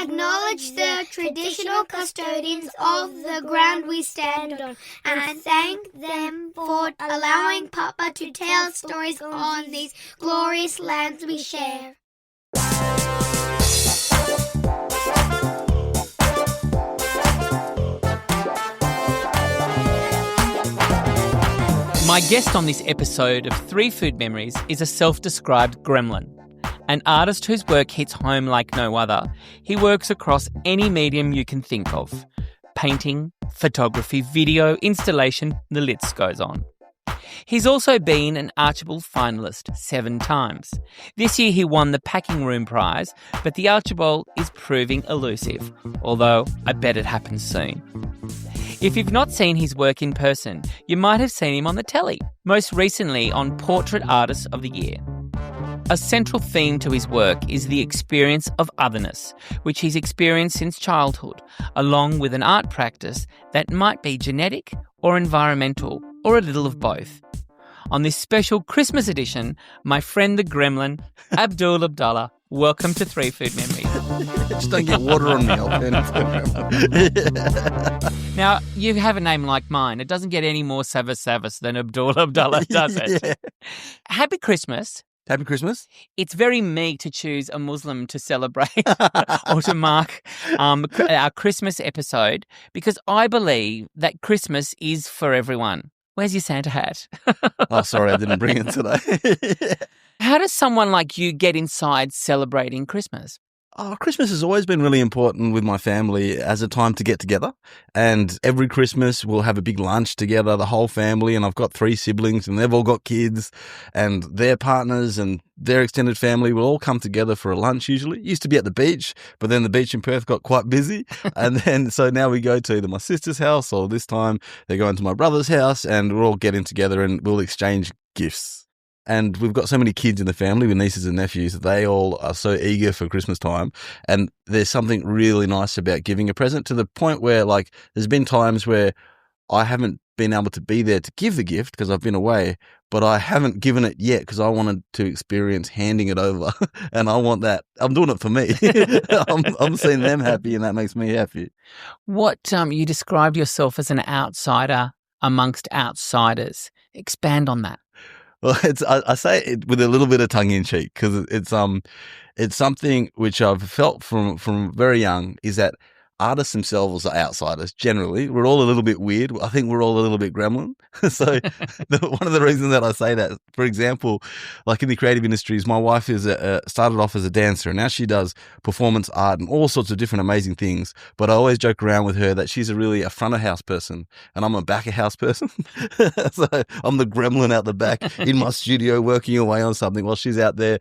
acknowledge the traditional custodians of the ground we stand on and thank them for allowing Papa to tell stories on these glorious lands we share. My guest on this episode of 3 Food Memories is a self-described gremlin, an artist whose work hits home like no other. He works across any medium you can think of: painting, photography, video, installation, the list goes on. He's also been an Archibald finalist 7 times. This year he won the Packing Room Prize, but the Archibald is proving elusive, although I bet it happens soon. If you've not seen his work in person, you might have seen him on the telly, most recently on Portrait Artist of the Year. A central theme to his work is the experience of otherness, which he's experienced since childhood, along with an art practice that might be genetic or environmental, or a little of both. On this special Christmas edition, my friend the gremlin, Abdul Abdullah, welcome to 3 Food Memories. Just don't get water on me, I'll turn into a Now, you have a name like mine. It doesn't get any more savas than Abdul Abdullah, does it? Yeah. Happy Christmas. Happy Christmas. It's very me to choose a Muslim to celebrate or to mark our Christmas episode, because I believe that Christmas is for everyone. Where's your Santa hat? Oh, sorry, I didn't bring it today. How does someone like you get inside celebrating Christmas? Oh, Christmas has always been really important with my family as a time to get together. And every Christmas we'll have a big lunch together, the whole family. And I've got 3 siblings and they've all got kids, and their partners and their extended family will all come together for a lunch usually. It used to be at the beach, but then the beach in Perth got quite busy. And then so now we go to either my sister's house, or this time they're going to my brother's house, and we're all getting together and we'll exchange gifts. And we've got so many kids in the family with nieces and nephews. They all are so eager for Christmas time. And there's something really nice about giving a present, to the point where, like, there's been times where I haven't been able to be there to give the gift because I've been away, but I haven't given it yet because I wanted to experience handing it over. And I want that. I'm doing it for me. I'm seeing them happy, and that makes me happy. What you described yourself as an outsider amongst outsiders. Expand on that. Well, I say it with a little bit of tongue in cheek, because it's something which I've felt from very young, is that artists themselves are outsiders. Generally, we're all a little bit weird. I think we're all a little bit gremlin. So one of the reasons that I say that, for example, like in the creative industries, my wife is started off as a dancer, and now she does performance art and all sorts of different amazing things. But I always joke around with her that she's really a front of house person, and I'm a back of house person. So I'm the gremlin out the back in my studio working away on something, while she's out there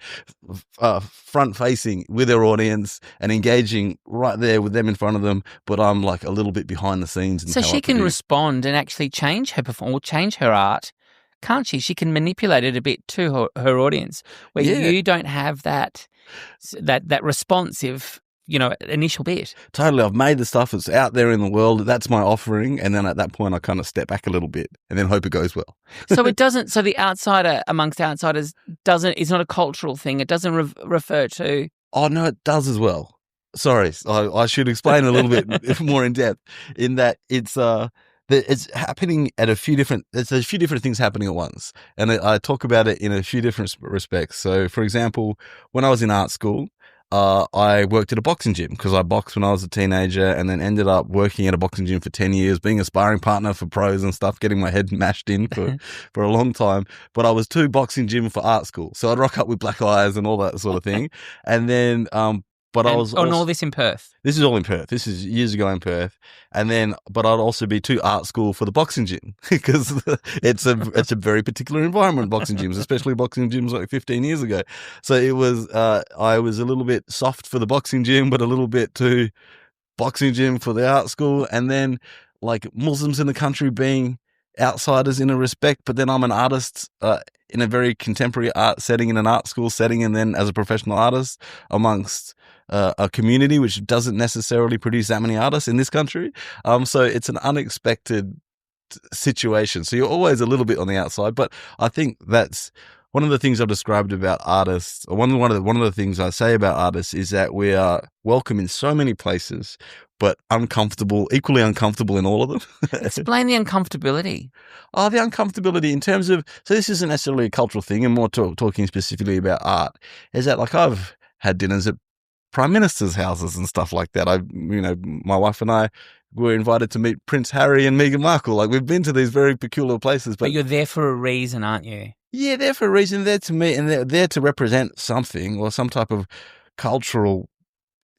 front facing with her audience and engaging right there with them in front of them, but I'm like a little bit behind the scenes. So she can respond and actually change her performance or change her art, can't she? She can manipulate it a bit to her audience, where you don't have that responsive, initial bit. Totally. I've made the stuff that's out there in the world. That's my offering. And then at that point, I kind of step back a little bit and then hope it goes well. So it doesn't, so the outsider amongst outsiders it's not a cultural thing. It doesn't refer to. Oh, no, it does as well. Sorry, I should explain a little bit more in depth, in that it's happening at there's a few different things happening at once. And I talk about it in a few different respects. So, for example, when I was in art school, I worked at a boxing gym, because I boxed when I was a teenager, and then ended up working at a boxing gym for 10 years, being a sparring partner for pros and stuff, getting my head mashed in for a long time. But I was too boxing gym for art school. So I'd rock up with black eyes and all that sort of thing. And then, but I was all this in Perth. This is all in Perth. This is years ago in Perth. And then, but I'd also be to art school for the boxing gym, because it's a very particular environment, boxing gyms, especially boxing gyms like 15 years ago. So it was, I was a little bit soft for the boxing gym, but a little bit too boxing gym for the art school. And then, like, Muslims in the country being outsiders in a respect, but then I'm an artist in a very contemporary art setting, in an art school setting, and then as a professional artist amongst a community which doesn't necessarily produce that many artists in this country. So it's an unexpected situation. So you're always a little bit on the outside, but I think that's one of the things I've described about artists, or one of the things I say about artists is that we are welcome in so many places, but equally uncomfortable in all of them. Explain the uncomfortability. Oh, the uncomfortability in terms of, so this isn't necessarily a cultural thing, and more talking specifically about art, is that like I've had dinners at prime ministers' houses and stuff like that. My wife and I were invited to meet Prince Harry and Meghan Markle. Like we've been to these very peculiar places. But you're there for a reason, aren't you? Yeah, there for a reason. There to meet, and they're there to represent something or some type of cultural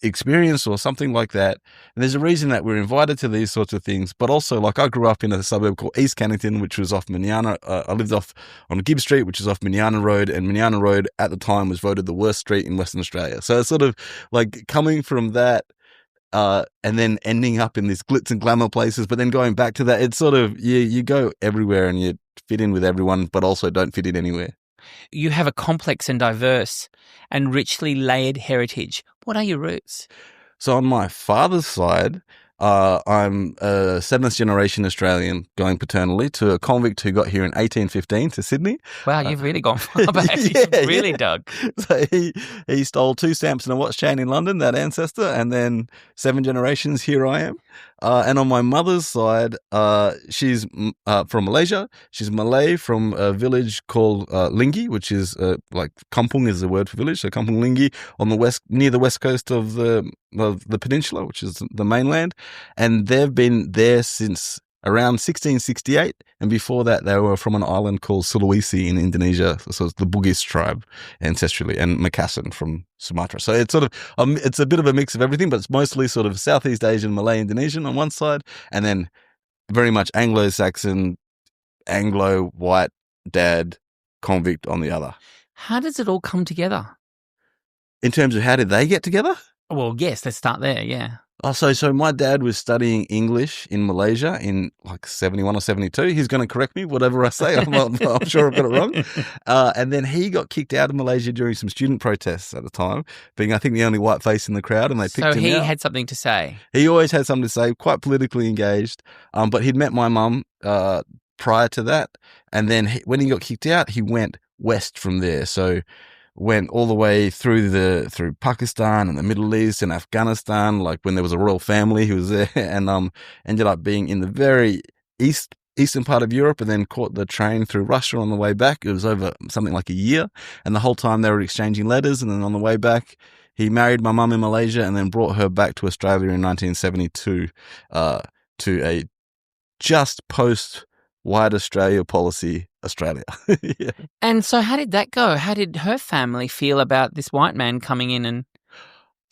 experience or something like that. And there's a reason that we're invited to these sorts of things. But also, like I grew up in a suburb called East Cannington, which was off Minyana. I lived off on Gibb Street, which is off Minyana Road, and Minyana Road at the time was voted the worst street in Western Australia. So it's sort of like coming from that. And then ending up in these glitz and glamour places, but then going back to that, it's sort of, you go everywhere and you fit in with everyone, but also don't fit in anywhere. You have a complex and diverse and richly layered heritage. What are your roots? So on my father's side, I'm a seventh generation Australian going paternally to a convict who got here in 1815 to Sydney. Wow, you've really gone far back. You've really dug. So he stole 2 stamps and a watch chain in London, that ancestor, and then 7 generations, here I am. And on my mother's side, she's from Malaysia. She's Malay from a village called Lingi, which is like Kampung is the word for village. So Kampung Lingi on the west, near the west coast of the peninsula, which is the mainland. And they've been there since around 1668, and before that they were from an island called Sulawesi in Indonesia, so it's the Bugis tribe ancestrally, and Makassar from Sumatra. So it's sort of it's a bit of a mix of everything, but it's mostly sort of Southeast Asian, Malay, Indonesian on one side, and then very much Anglo-Saxon, Anglo, white, dad, convict on the other. How does it all come together? In terms of how did they get together? Well, yes, let's start there, yeah. Oh, so my dad was studying English in Malaysia in like 71 or 72. He's going to correct me, whatever I say. I'm sure I've got it wrong. And then he got kicked out of Malaysia during some student protests at the time, being, I think, the only white face in the crowd, and they picked him out. So he had something to say. He always had something to say, quite politically engaged. But he'd met my mum prior to that. And then when he got kicked out, he went west from there. So went all the way through Pakistan and the Middle East and Afghanistan, like when there was a royal family who was there, and ended up being in the very eastern part of Europe, and then caught the train through Russia on the way back. It was over something like a year, and the whole time they were exchanging letters, and then on the way back he married my mum in Malaysia and then brought her back to Australia in 1972 to a just post White Australia policy, Australia. Yeah. And so how did that go? How did her family feel about this white man coming in? And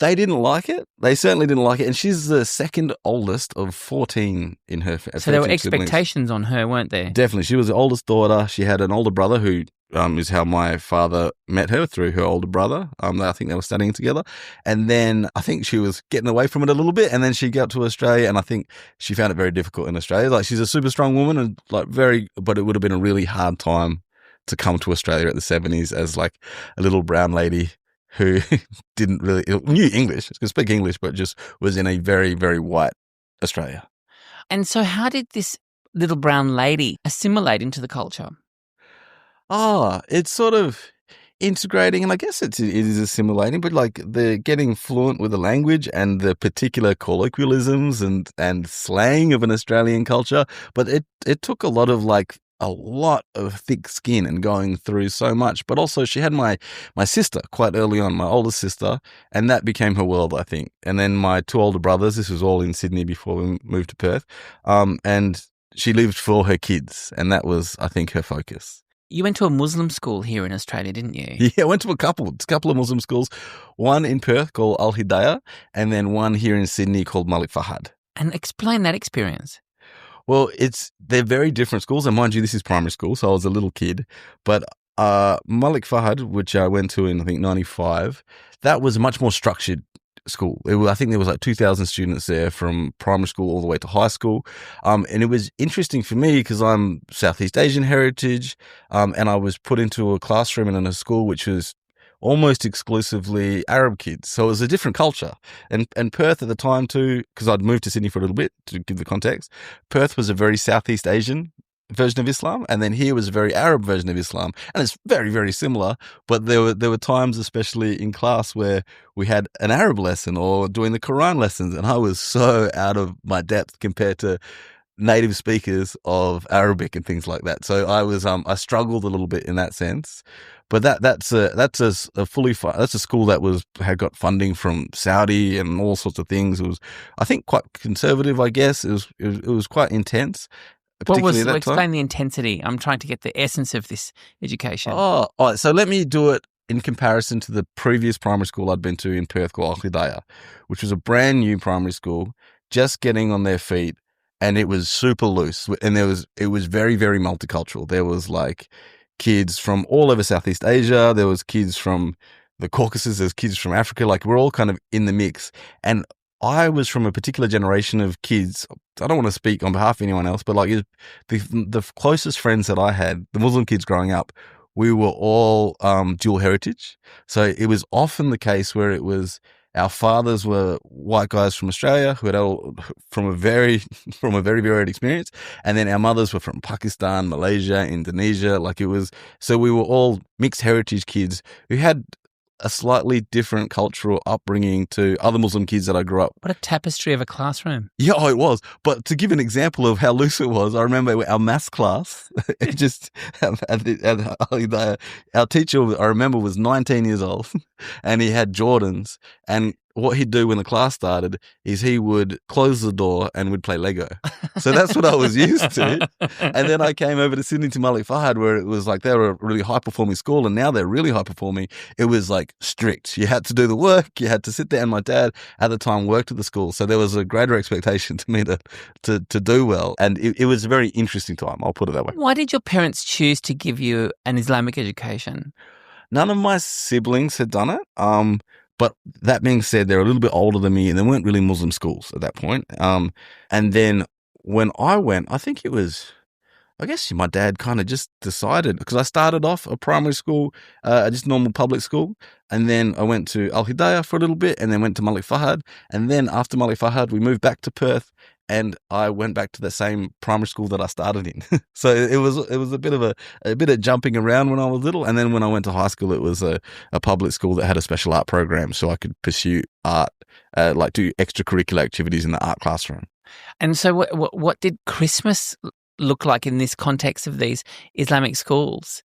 they didn't like it. They certainly didn't like it. And she's the second oldest of 14 in her family. So there were expectations on her, weren't there? Definitely. She was the oldest daughter. She had an older brother who is how my father met her, through her older brother. I think they were studying together. And then I think she was getting away from it a little bit. And then she got to Australia, and I think she found it very difficult in Australia. Like, she's a super strong woman, and but it would have been a really hard time to come to Australia at the 70s as like a little brown lady who knew English, could speak English, but just was in a very, very white Australia. And so how did this little brown lady assimilate into the culture? It's sort of integrating, and I guess it is assimilating, but like the getting fluent with the language and the particular colloquialisms and slang of an Australian culture. But it took a lot of thick skin and going through so much. But also she had my sister quite early on, my oldest sister, and that became her world, I think. And then my 2 older brothers, this was all in Sydney before we moved to Perth. And she lived for her kids, and that was, I think, her focus. You went to a Muslim school here in Australia, didn't you? Yeah, I went to a couple of Muslim schools, one in Perth called Al Hidayah, and then one here in Sydney called Malik Fahad. And explain that experience. Well, they're very different schools, and mind you, this is primary school, so I was a little kid. But Malik Fahad, which I went to in, I think, 95, that was a much more structured school. I think there was like 2,000 students there from primary school all the way to high school. And it was interesting for me because I'm Southeast Asian heritage, and I was put into a classroom and in a school which was almost exclusively Arab kids. So it was a different culture. And Perth at the time too, because I'd moved to Sydney for a little bit to give the context, Perth was a very Southeast Asian version of Islam, and then here was a very Arab version of Islam, and it's very, very similar. But there were times, especially in class, where we had an Arab lesson or doing the Quran lessons, and I was so out of my depth compared to native speakers of Arabic and things like that. So I struggled a little bit in that sense. But that's a school that had got funding from Saudi and all sorts of things. It was, I think, quite conservative. I guess it was quite intense. Explain the intensity. I'm trying to get the essence of this education. Oh, all right. So let me do it in comparison to the previous primary school I'd been to in Perth called Al Hidayah, which was a brand new primary school, just getting on their feet, and it was super loose. And it was very, very multicultural. There was like kids from all over Southeast Asia. There was kids from the Caucasus. There's kids from Africa. Like, we're all kind of in the mix. And I was from a particular generation of kids. I don't want to speak on behalf of anyone else, but like the closest friends that I had, the Muslim kids growing up, we were all dual heritage. So it was often the case where it was our fathers were white guys from Australia who had all from a very varied experience, and then our mothers were from Pakistan, Malaysia, Indonesia. Like, it was, so we were all mixed heritage kids who had a slightly different cultural upbringing to other Muslim kids that I grew up. What a tapestry of a classroom. Yeah, it was. But to give an example of how loose it was, I remember our maths class, it just, our teacher, I remember, was 19 years old and he had Jordans, and what he'd do when the class started is he would close the door and would play Lego. So that's what I was used to. And then I came over to Sydney to Malik Fahad, where it was like they were a really high-performing school, and now they're really high-performing. It was like strict. You had to do the work. You had to sit there. And my dad at the time worked at the school, so there was a greater expectation to me to do well. And it was a very interesting time, I'll put it that way. Why did your parents choose to give you an Islamic education? None of my siblings had done it. But that being said, they're a little bit older than me, and they weren't really Muslim schools at that point. And then when I went, I think it was, I guess my dad kind of just decided, because I started off a primary school, just normal public school, and then I went to Al Hidayah for a little bit, and then went to Malik Fahad, and then after Malik Fahad, we moved back to Perth, and I went back to the same primary school that I started in. So it was a bit of jumping around when I was little, and then when I went to high school, it was a public school that had a special art program, so I could pursue art, like do extracurricular activities in the art classroom. And so, what did Christmas look like in this context of these Islamic schools?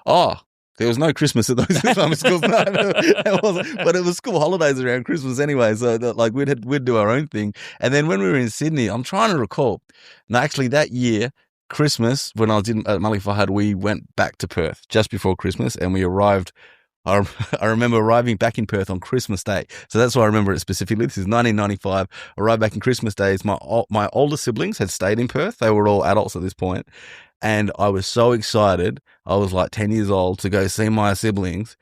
Oh, there was no Christmas at those Islamic schools. No, it wasn't. But it was school holidays around Christmas anyway. So like we'd do our own thing. And then when we were in Sydney, I'm trying to recall. No, actually that year, Christmas, when I was at Malik Fahad, we went back to Perth just before Christmas, and we arrived. I remember arriving back in Perth on Christmas Day. So that's why I remember it specifically. This is 1995. Arrived back in Christmas Days. My older siblings had stayed in Perth. They were all adults at this point. And I was so excited. I was like 10 years old to go see my siblings.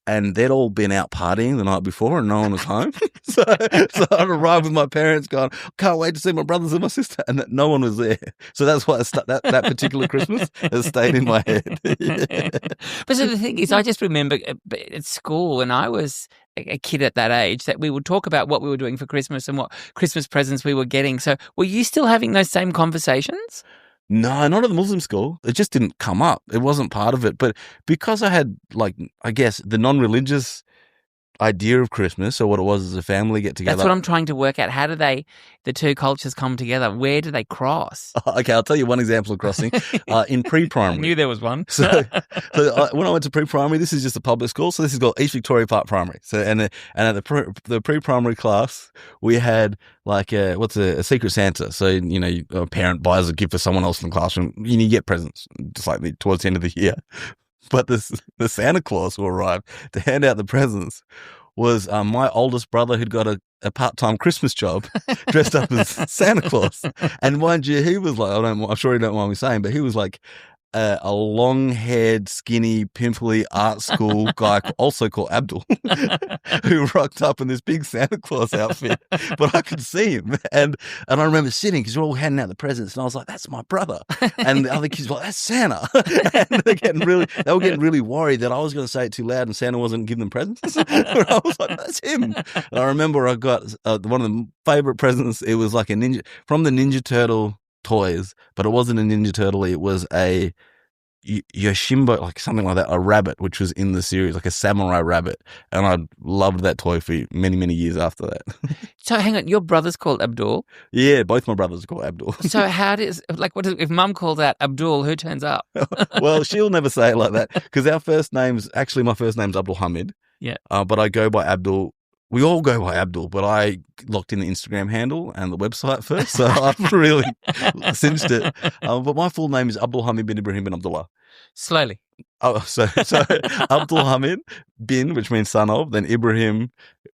And they'd all been out partying the night before and no one was home. so I arrived with my parents going, can't wait to see my brothers and my sister. And no one was there. So that's why that particular Christmas has stayed in my head. Yeah. But so the thing is, I just remember at school when I was a kid at that age that we would talk about what we were doing for Christmas and what Christmas presents we were getting. So were you still having those same conversations? No, not at the Muslim school. It just didn't come up. It wasn't part of it. But because I had, like, I guess, the non-religious idea of Christmas, or what it was as a family get together. That's what I'm trying to work out. How do the two cultures come together? Where do they cross? Okay, I'll tell you one example of crossing. In pre-primary. I knew there was one. so when I went to pre-primary, this is just a public school. So this is called East Victoria Park Primary. So and at the pre-primary class, we had like a Secret Santa. So, you know, a parent buys a gift for someone else in the classroom, and you get presents just like towards the end of the year. But the Santa Claus who arrived to hand out the presents was my oldest brother who'd got a part-time Christmas job dressed up as Santa Claus. And mind you, he was like, I'm sure you don't mind me saying, but he was like a long-haired, skinny, pimply art school guy also called Abdul who rocked up in this big Santa Claus outfit. But I could see him. And I remember sitting because we're all handing out the presents and I was like, that's my brother. And the other kids were like, that's Santa. And they were getting really worried that I was going to say it too loud and Santa wasn't giving them presents. But I was like, that's him. And I remember I got one of the favorite presents. It was like a ninja from the Ninja Turtle toys, but it wasn't a Ninja Turtle. It was a Yoshimbo, like something like that, a rabbit, which was in the series, like a samurai rabbit. And I loved that toy for many, many years after that. So hang on, your brother's called Abdul? Yeah, both my brothers are called Abdul. So how does, like, if mum calls out Abdul, who turns up? Well, she'll never say it like that because my first name's Abdul Hamid. Yeah. But I go by Abdul. We all go by Abdul, but I locked in the Instagram handle and the website first, so I've really cinched it. But my full name is Abdul Hamid bin Ibrahim bin Abdullah. Slowly. Oh, so Abdul Hamid bin, which means son of, then Ibrahim,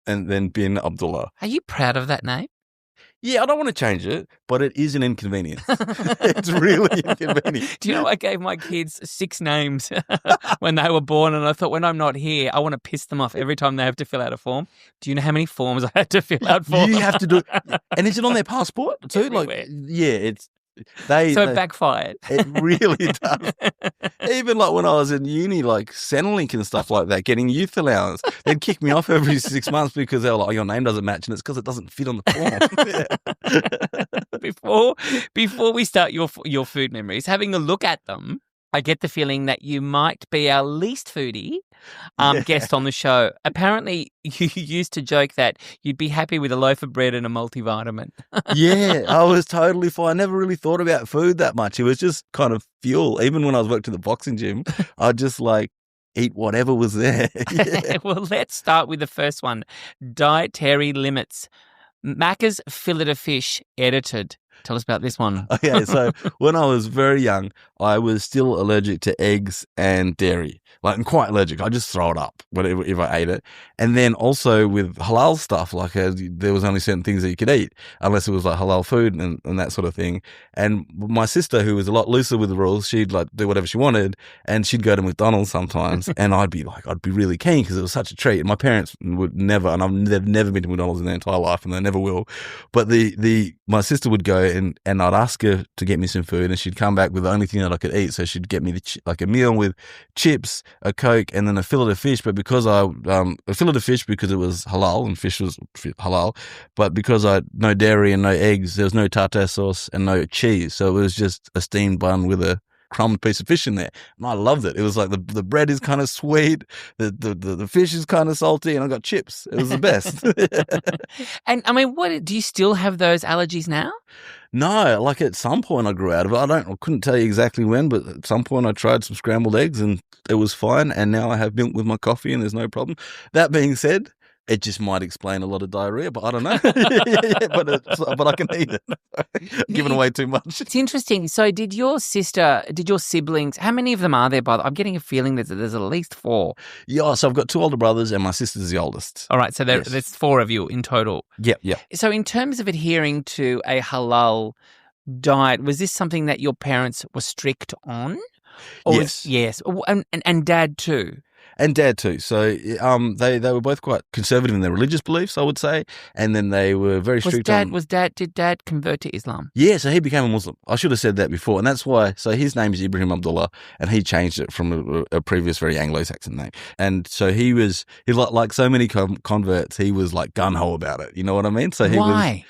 and then bin Abdullah. Are you proud of that name? Yeah, I don't want to change it, but it is an inconvenience. It's really inconvenient. Do you know I gave my kids 6 names when they were born, and I thought when I'm not here, I want to piss them off every time they have to fill out a form. Do you know how many forms I had to fill out for You them? have to do it. And is it on their passport too? Everywhere. Like, yeah, it's... So it they backfired. It really does. Even like when I was in uni, like Centrelink and stuff like that, getting youth allowance, they'd kick me off every 6 months because they were like, oh, your name doesn't match, and it's because it doesn't fit on the form. Before we start your food memories, having a look at them, I get the feeling that you might be our least foodie guest on the show. Apparently, you used to joke that you'd be happy with a loaf of bread and a multivitamin. Yeah, I was totally fine. I never really thought about food that much. It was just kind of fuel. Even when I was working at the boxing gym, I'd just like eat whatever was there. Yeah. Well, let's start with the first one. Dietary limits. Maccas Filet-O-Fish edited. Tell us about this one. Okay, so when I was very young, I was still allergic to eggs and dairy. Like, I'm quite allergic. I just throw it up whatever if I ate it. And then also with halal stuff, like there was only certain things that you could eat unless it was like halal food and that sort of thing. And my sister, who was a lot looser with the rules, she'd like do whatever she wanted, and she'd go to McDonald's sometimes, and I'd be really keen because it was such a treat. And my parents would never, and they've never been to McDonald's in their entire life, and they never will. But my sister would go and I'd ask her to get me some food, and she'd come back with the only thing that I could eat. So she'd get me like a meal with chips, a Coke, and then a fillet of fish. But because a fillet of fish because it was halal and fish was halal, but because I had no dairy and no eggs, there was no tartare sauce and no cheese. So it was just a steamed bun with a crumbed piece of fish in there. And I loved it. It was like the bread is kind of sweet, the fish is kind of salty, and I got chips. It was the best. And I mean, do you still have those allergies now? No, like at some point I grew out of it. I couldn't tell you exactly when, but at some point I tried some scrambled eggs and it was fine. And now I have milk with my coffee and there's no problem. That being said, it just might explain a lot of diarrhea, but I don't know. But I can eat it. Giving away too much. It's interesting. So did your siblings, how many of them are there, by the way? I'm getting a feeling that there's at least 4. Yeah, so I've got 2 older brothers and my sister's the oldest. All right, so there's 4 of you in total. Yeah. So in terms of adhering to a halal diet, was this something that your parents were strict on? Yes. Yes. And Dad too? And Dad too. So they were both quite conservative in their religious beliefs, I would say, and then they were very strict Did Dad convert to Islam? Yeah, so he became a Muslim. I should have said that before, and that's why. So his name is Ibrahim Abdullah, and he changed it from a previous very Anglo-Saxon name. And so he like so many converts, he was like gung-ho about it. You know what I mean? So Why?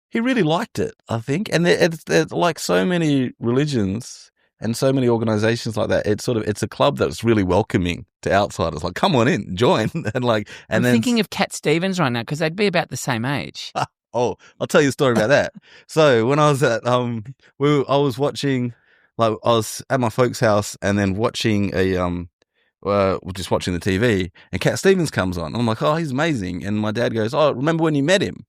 He really liked it, I think. And it's like so many religions and so many organizations like that. It's a club that's really welcoming to outsiders. Like, come on in, join. I'm thinking of Cat Stevens right now because they'd be about the same age. Oh, I'll tell you a story about that. So when I was at, I was watching, like I was at my folks' house and then watching just watching the TV, and Cat Stevens comes on. I'm like, oh, he's amazing. And my dad goes, oh, remember when you met him?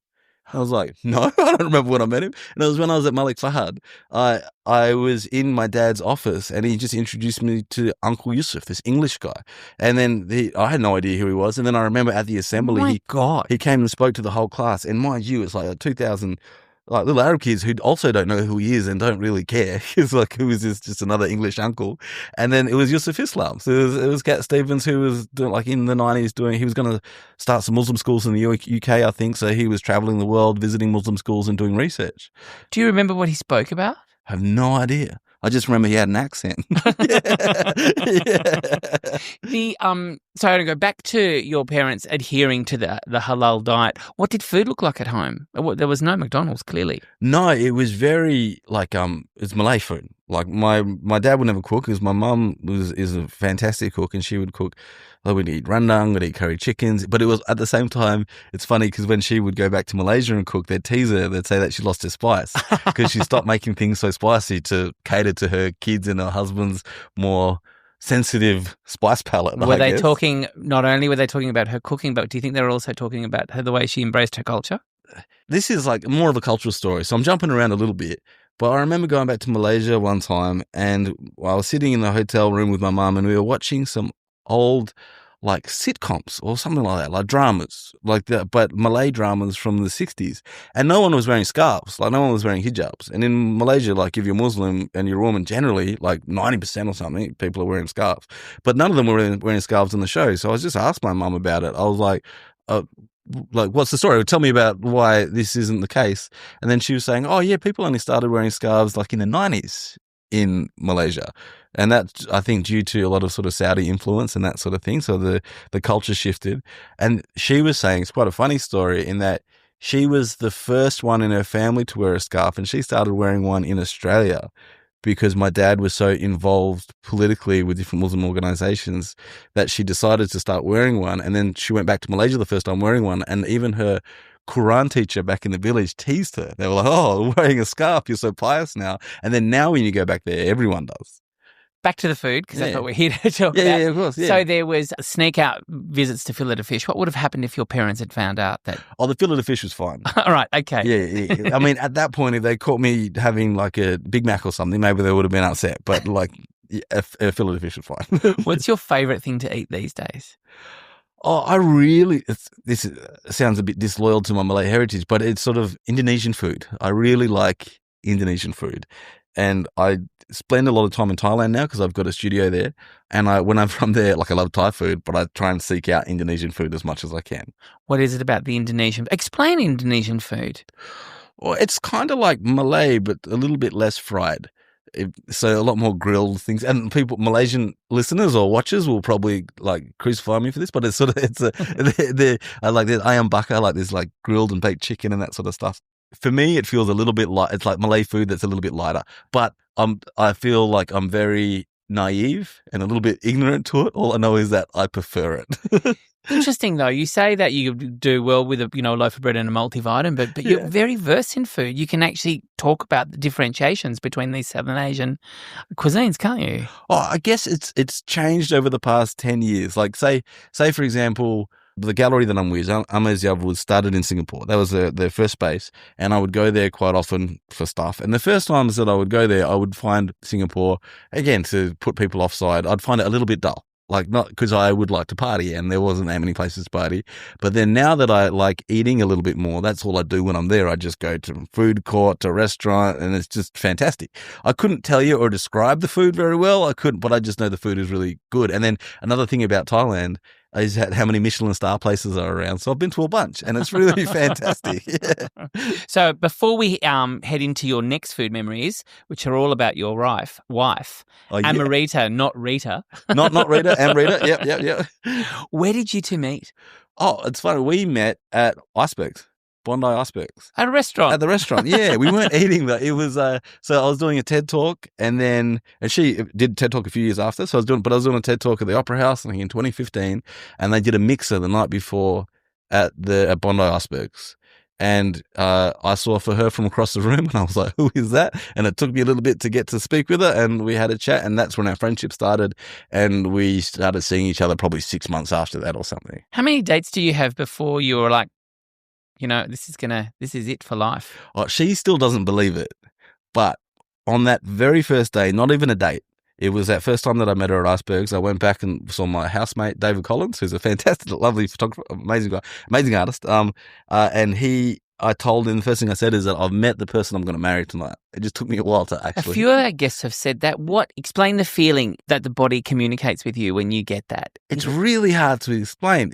I was like, no, I don't remember when I met him. And it was when I was at Malik Fahad. I was in my dad's office and he just introduced me to Uncle Yusuf, this English guy. And then I had no idea who he was. And then I remember at the assembly, he came and spoke to the whole class. And mind you, it's like 2,000 like little Arab kids who also don't know who he is and don't really care. He's like, who is this? Just another English uncle. And then it was Yusuf Islam. So it was Cat Stevens who was doing, like in the 90s he was going to start some Muslim schools in the UK, I think. So he was traveling the world, visiting Muslim schools and doing research. Do you remember what he spoke about? I have no idea. I just remember he had an accent. So to go back to your parents adhering to the halal diet, what did food look like at home? There was no McDonald's, clearly. No, it was very like it's Malay food. Like my dad would never cook because my mum is a fantastic cook and she would cook. Like we'd eat rendang, we'd eat curry chickens, but it was at the same time. It's funny because when she would go back to Malaysia and cook, they'd tease her. They'd say that she lost her spice because she stopped making things so spicy to cater to her kids and her husband's more sensitive spice palette. Were they talking? Not only were they talking about her cooking, but do you think they were also talking about the way she embraced her culture? This is like more of a cultural story, so I'm jumping around a little bit. But I remember going back to Malaysia one time, and I was sitting in the hotel room with my mum, and we were watching some old like sitcoms or something like that, like dramas, like that, but Malay dramas from the 60s. And no one was wearing scarves, like no one was wearing hijabs. And in Malaysia, like if you're Muslim and you're a woman, generally like 90% or something, people are wearing scarves. But none of them were wearing scarves in the show. So I was just asked my mum about it. I was like, what's the story? Tell me about why this isn't the case. And then she was saying, oh yeah, people only started wearing scarves like in the 90s in Malaysia. And that's, I think, due to a lot of sort of Saudi influence and that sort of thing. So the culture shifted. And she was saying, it's quite a funny story in that she was the first one in her family to wear a scarf, and she started wearing one in Australia because my dad was so involved politically with different Muslim organizations that she decided to start wearing one. And then she went back to Malaysia the first time wearing one. And even her Quran teacher back in the village teased her. They were like, oh, wearing a scarf, you're so pious now. And then now when you go back there, everyone does. Back to the food, because that's what we're here to talk about. Yeah, of course. Yeah. So there was sneak out visits to Filet-O-Fish. What would have happened if your parents had found out that? Oh, the Filet-O-Fish was fine. All right, okay. Yeah. I mean, at that point, if they caught me having like a Big Mac or something, maybe they would have been upset. But like, a Filet-O-Fish was fine. What's your favourite thing to eat these days? Oh, this sounds a bit disloyal to my Malay heritage, but it's sort of Indonesian food. I really like Indonesian food. And I spend a lot of time in Thailand now because I've got a studio there. And when I'm from there, like I love Thai food, but I try and seek out Indonesian food as much as I can. What is it about the Indonesian? Explain Indonesian food. Well, it's kind of like Malay, but a little bit less fried. So a lot more grilled things. And Malaysian listeners or watchers will probably like crucify me for this, but I like this ayam bakar, like this like grilled and baked chicken and that sort of stuff. For me, it feels a little bit light. It's like Malay food that's a little bit lighter. But I feel like I'm very naive and a little bit ignorant to it. All I know is that I prefer it. Interesting, though. You say that you do well with a loaf of bread and a multivitamin, but you're very versed in food. You can actually talk about the differentiations between these Southern Asian cuisines, can't you? Oh, I guess it's changed over the past 10 years. Like say for example, the gallery that I'm with, Amaziav, was started in Singapore. That was their first base, and I would go there quite often for stuff. And the first times that I would go there, I would find Singapore, again, to put people offside, I'd find it a little bit dull. Like, not because I would like to party and there wasn't that many places to party. But then now that I like eating a little bit more, that's all I do when I'm there. I just go to food court, to restaurant, and it's just fantastic. I couldn't tell you or describe the food very well. I couldn't, but I just know the food is really good. And then another thing about Thailand is how many Michelin star places are around. So I've been to a bunch and it's really fantastic. Yeah. So before we head into your next food memories, which are all about your wife, Amarita, not Rita. Not Rita, Amrita. Yep. Where did you two meet? Oh, it's funny. We met at Icebergs. Bondi Icebergs. At a restaurant? At the restaurant, yeah. We weren't eating, but it was, so I was doing a TED Talk and she did TED Talk a few years after, so I was doing a TED Talk at the Opera House, I think in 2015, and they did a mixer the night before at Bondi Icebergs. And I saw her from across the room and I was like, who is that? And it took me a little bit to get to speak with her and we had a chat and that's when our friendship started and we started seeing each other probably 6 months after that or something. How many dates do you have before you were like, this is it for life? Oh, she still doesn't believe it. But on that very first day, not even a date, it was that first time that I met her at Icebergs. I went back and saw my housemate, David Collins, who's a fantastic, lovely photographer, amazing guy, amazing artist. And he I told him, the first thing I said is that I've met the person I'm going to marry tonight. It just took me a while to A actually. few of our guests have said that. Explain the feeling that the body communicates with you when you get that. It's really hard to explain.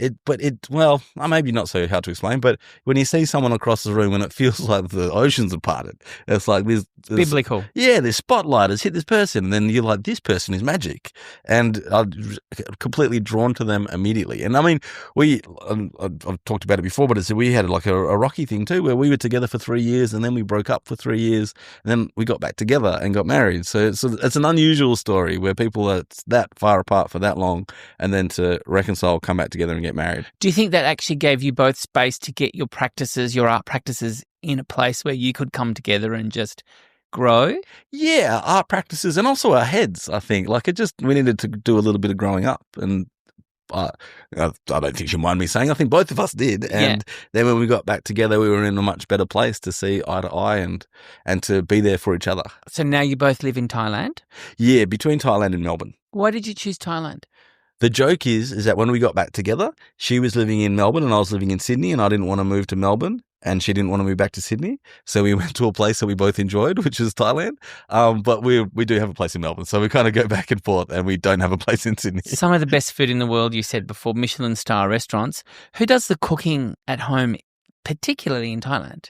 Well, maybe not so hard to explain, but when you see someone across the room and it feels like the oceans are parted, it's like there's Biblical. Yeah, this spotlight has hit this person, and then you're like, this person is magic. And I'm completely drawn to them immediately. And I mean, I've talked about it before, but we had like a rocky thing too, where we were together for 3 years and then we broke up for 3 years and then we got back together and got married. So it's an unusual story where people are that far apart for that long and then to reconcile, come back together and get married. Do you think that actually gave you both space to get your art practices in a place where you could come together and just grow? Yeah, art practices and also our heads, I think. Like we needed to do a little bit of growing up, and I don't think you mind me saying, I think both of us did. And then when we got back together, we were in a much better place to see eye to eye and to be there for each other. So now you both live in Thailand? Yeah, between Thailand and Melbourne. Why did you choose Thailand? The joke is that when we got back together, she was living in Melbourne and I was living in Sydney, and I didn't want to move to Melbourne and she didn't want to move back to Sydney. So we went to a place that we both enjoyed, which is Thailand. But we do have a place in Melbourne. So we kind of go back and forth, and we don't have a place in Sydney. Some of the best food in the world, you said before, Michelin star restaurants. Who does the cooking at home, particularly in Thailand?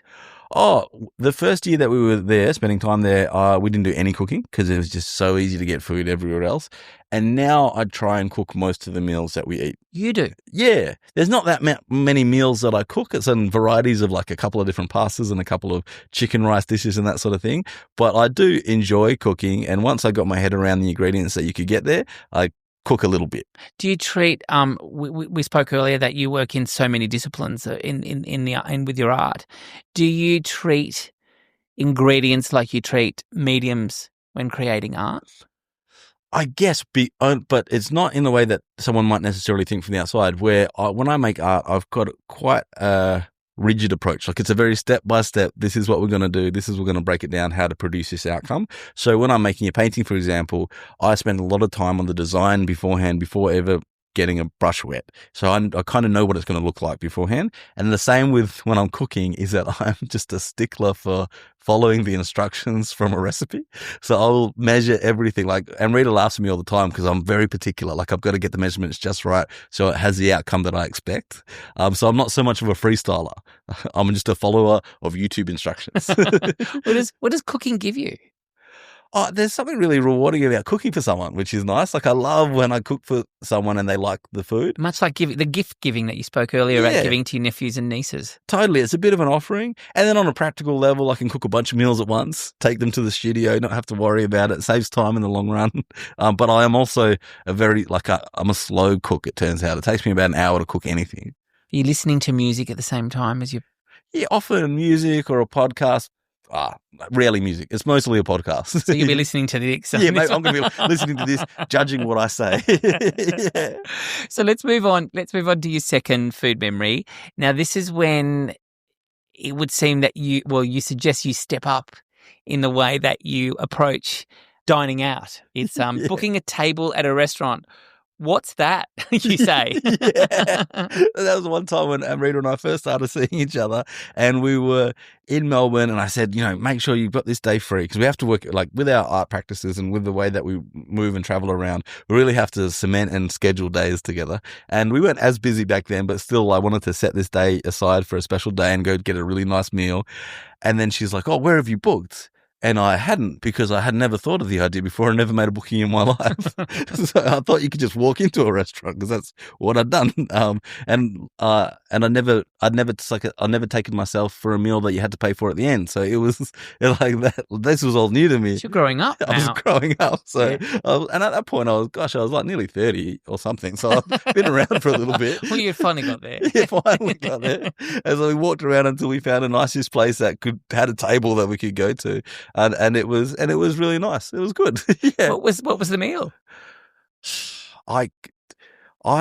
Oh, the first year that we were there, spending time there, we didn't do any cooking because it was just so easy to get food everywhere else. And now I try and cook most of the meals that we eat. You do? Yeah. There's not that many meals that I cook. It's in varieties of like a couple of different pastas and a couple of chicken rice dishes and that sort of thing. But I do enjoy cooking. And once I got my head around the ingredients that you could get there, I cook a little bit. Do you treat? We spoke earlier that you work in so many disciplines in with your art. Do you treat ingredients like you treat mediums when creating art? I guess, but it's not in the way that someone might necessarily think from the outside. Where when I make art, I've got quite a rigid approach. Like it's a very step by step. This is what we're going to do. This is we're going to break it down how to produce this outcome. So when I'm making a painting, for example, I spend a lot of time on the design beforehand before ever getting a brush wet. So I kind of know what it's going to look like beforehand. And the same with when I'm cooking is that I'm just a stickler for following the instructions from a recipe. So I'll measure everything. And Rita laughs at me all the time because I'm very particular. Like I've got to get the measurements just right so it has the outcome that I expect. So I'm not so much of a freestyler. I'm just a follower of YouTube instructions. What does cooking give you? Oh, there's something really rewarding about cooking for someone, which is nice. Like I love when I cook for someone and they like the food. Much like the gift giving that you spoke earlier about giving to your nephews and nieces. Totally. It's a bit of an offering. And then on a practical level, I can cook a bunch of meals at once, take them to the studio, not have to worry about it. It saves time in the long run. But I am also I'm a slow cook, it turns out. It takes me about an hour to cook anything. Are you listening to music at the same time as you? Yeah, often music or a podcast. Rarely music. It's mostly a podcast. So you'll be listening to this. Yeah, mate, I'm going to be listening to this, judging what I say. Yeah. So let's move on. Let's move on to your second food memory. Now, this is when it would seem that you suggest you step up in the way that you approach dining out. It's booking a table at a restaurant. What's that, you say? Yeah. That was one time when Amrita and I first started seeing each other, and we were in Melbourne, and I said, make sure you've got this day free because we have to work like with our art practices and with the way that we move and travel around. We really have to cement and schedule days together. And we weren't as busy back then, but still I wanted to set this day aside for a special day and go get a really nice meal. And then she's like, oh, where have you booked? And I hadn't, because I had never thought of the idea before. I never made a booking in my life. So I thought you could just walk into a restaurant because that's what I'd done. And I'd never taken myself for a meal that you had to pay for at the end. So it was like that. This was all new to me. You're growing up now. I was growing up. So, and at that point I was like nearly 30 or something. So I've been around for a little bit. Well, you finally got there. Yeah, finally got there. And so we walked around until we found a nicest place that had a table that we could go to. And it was really nice. It was good. Yeah. What was the meal? I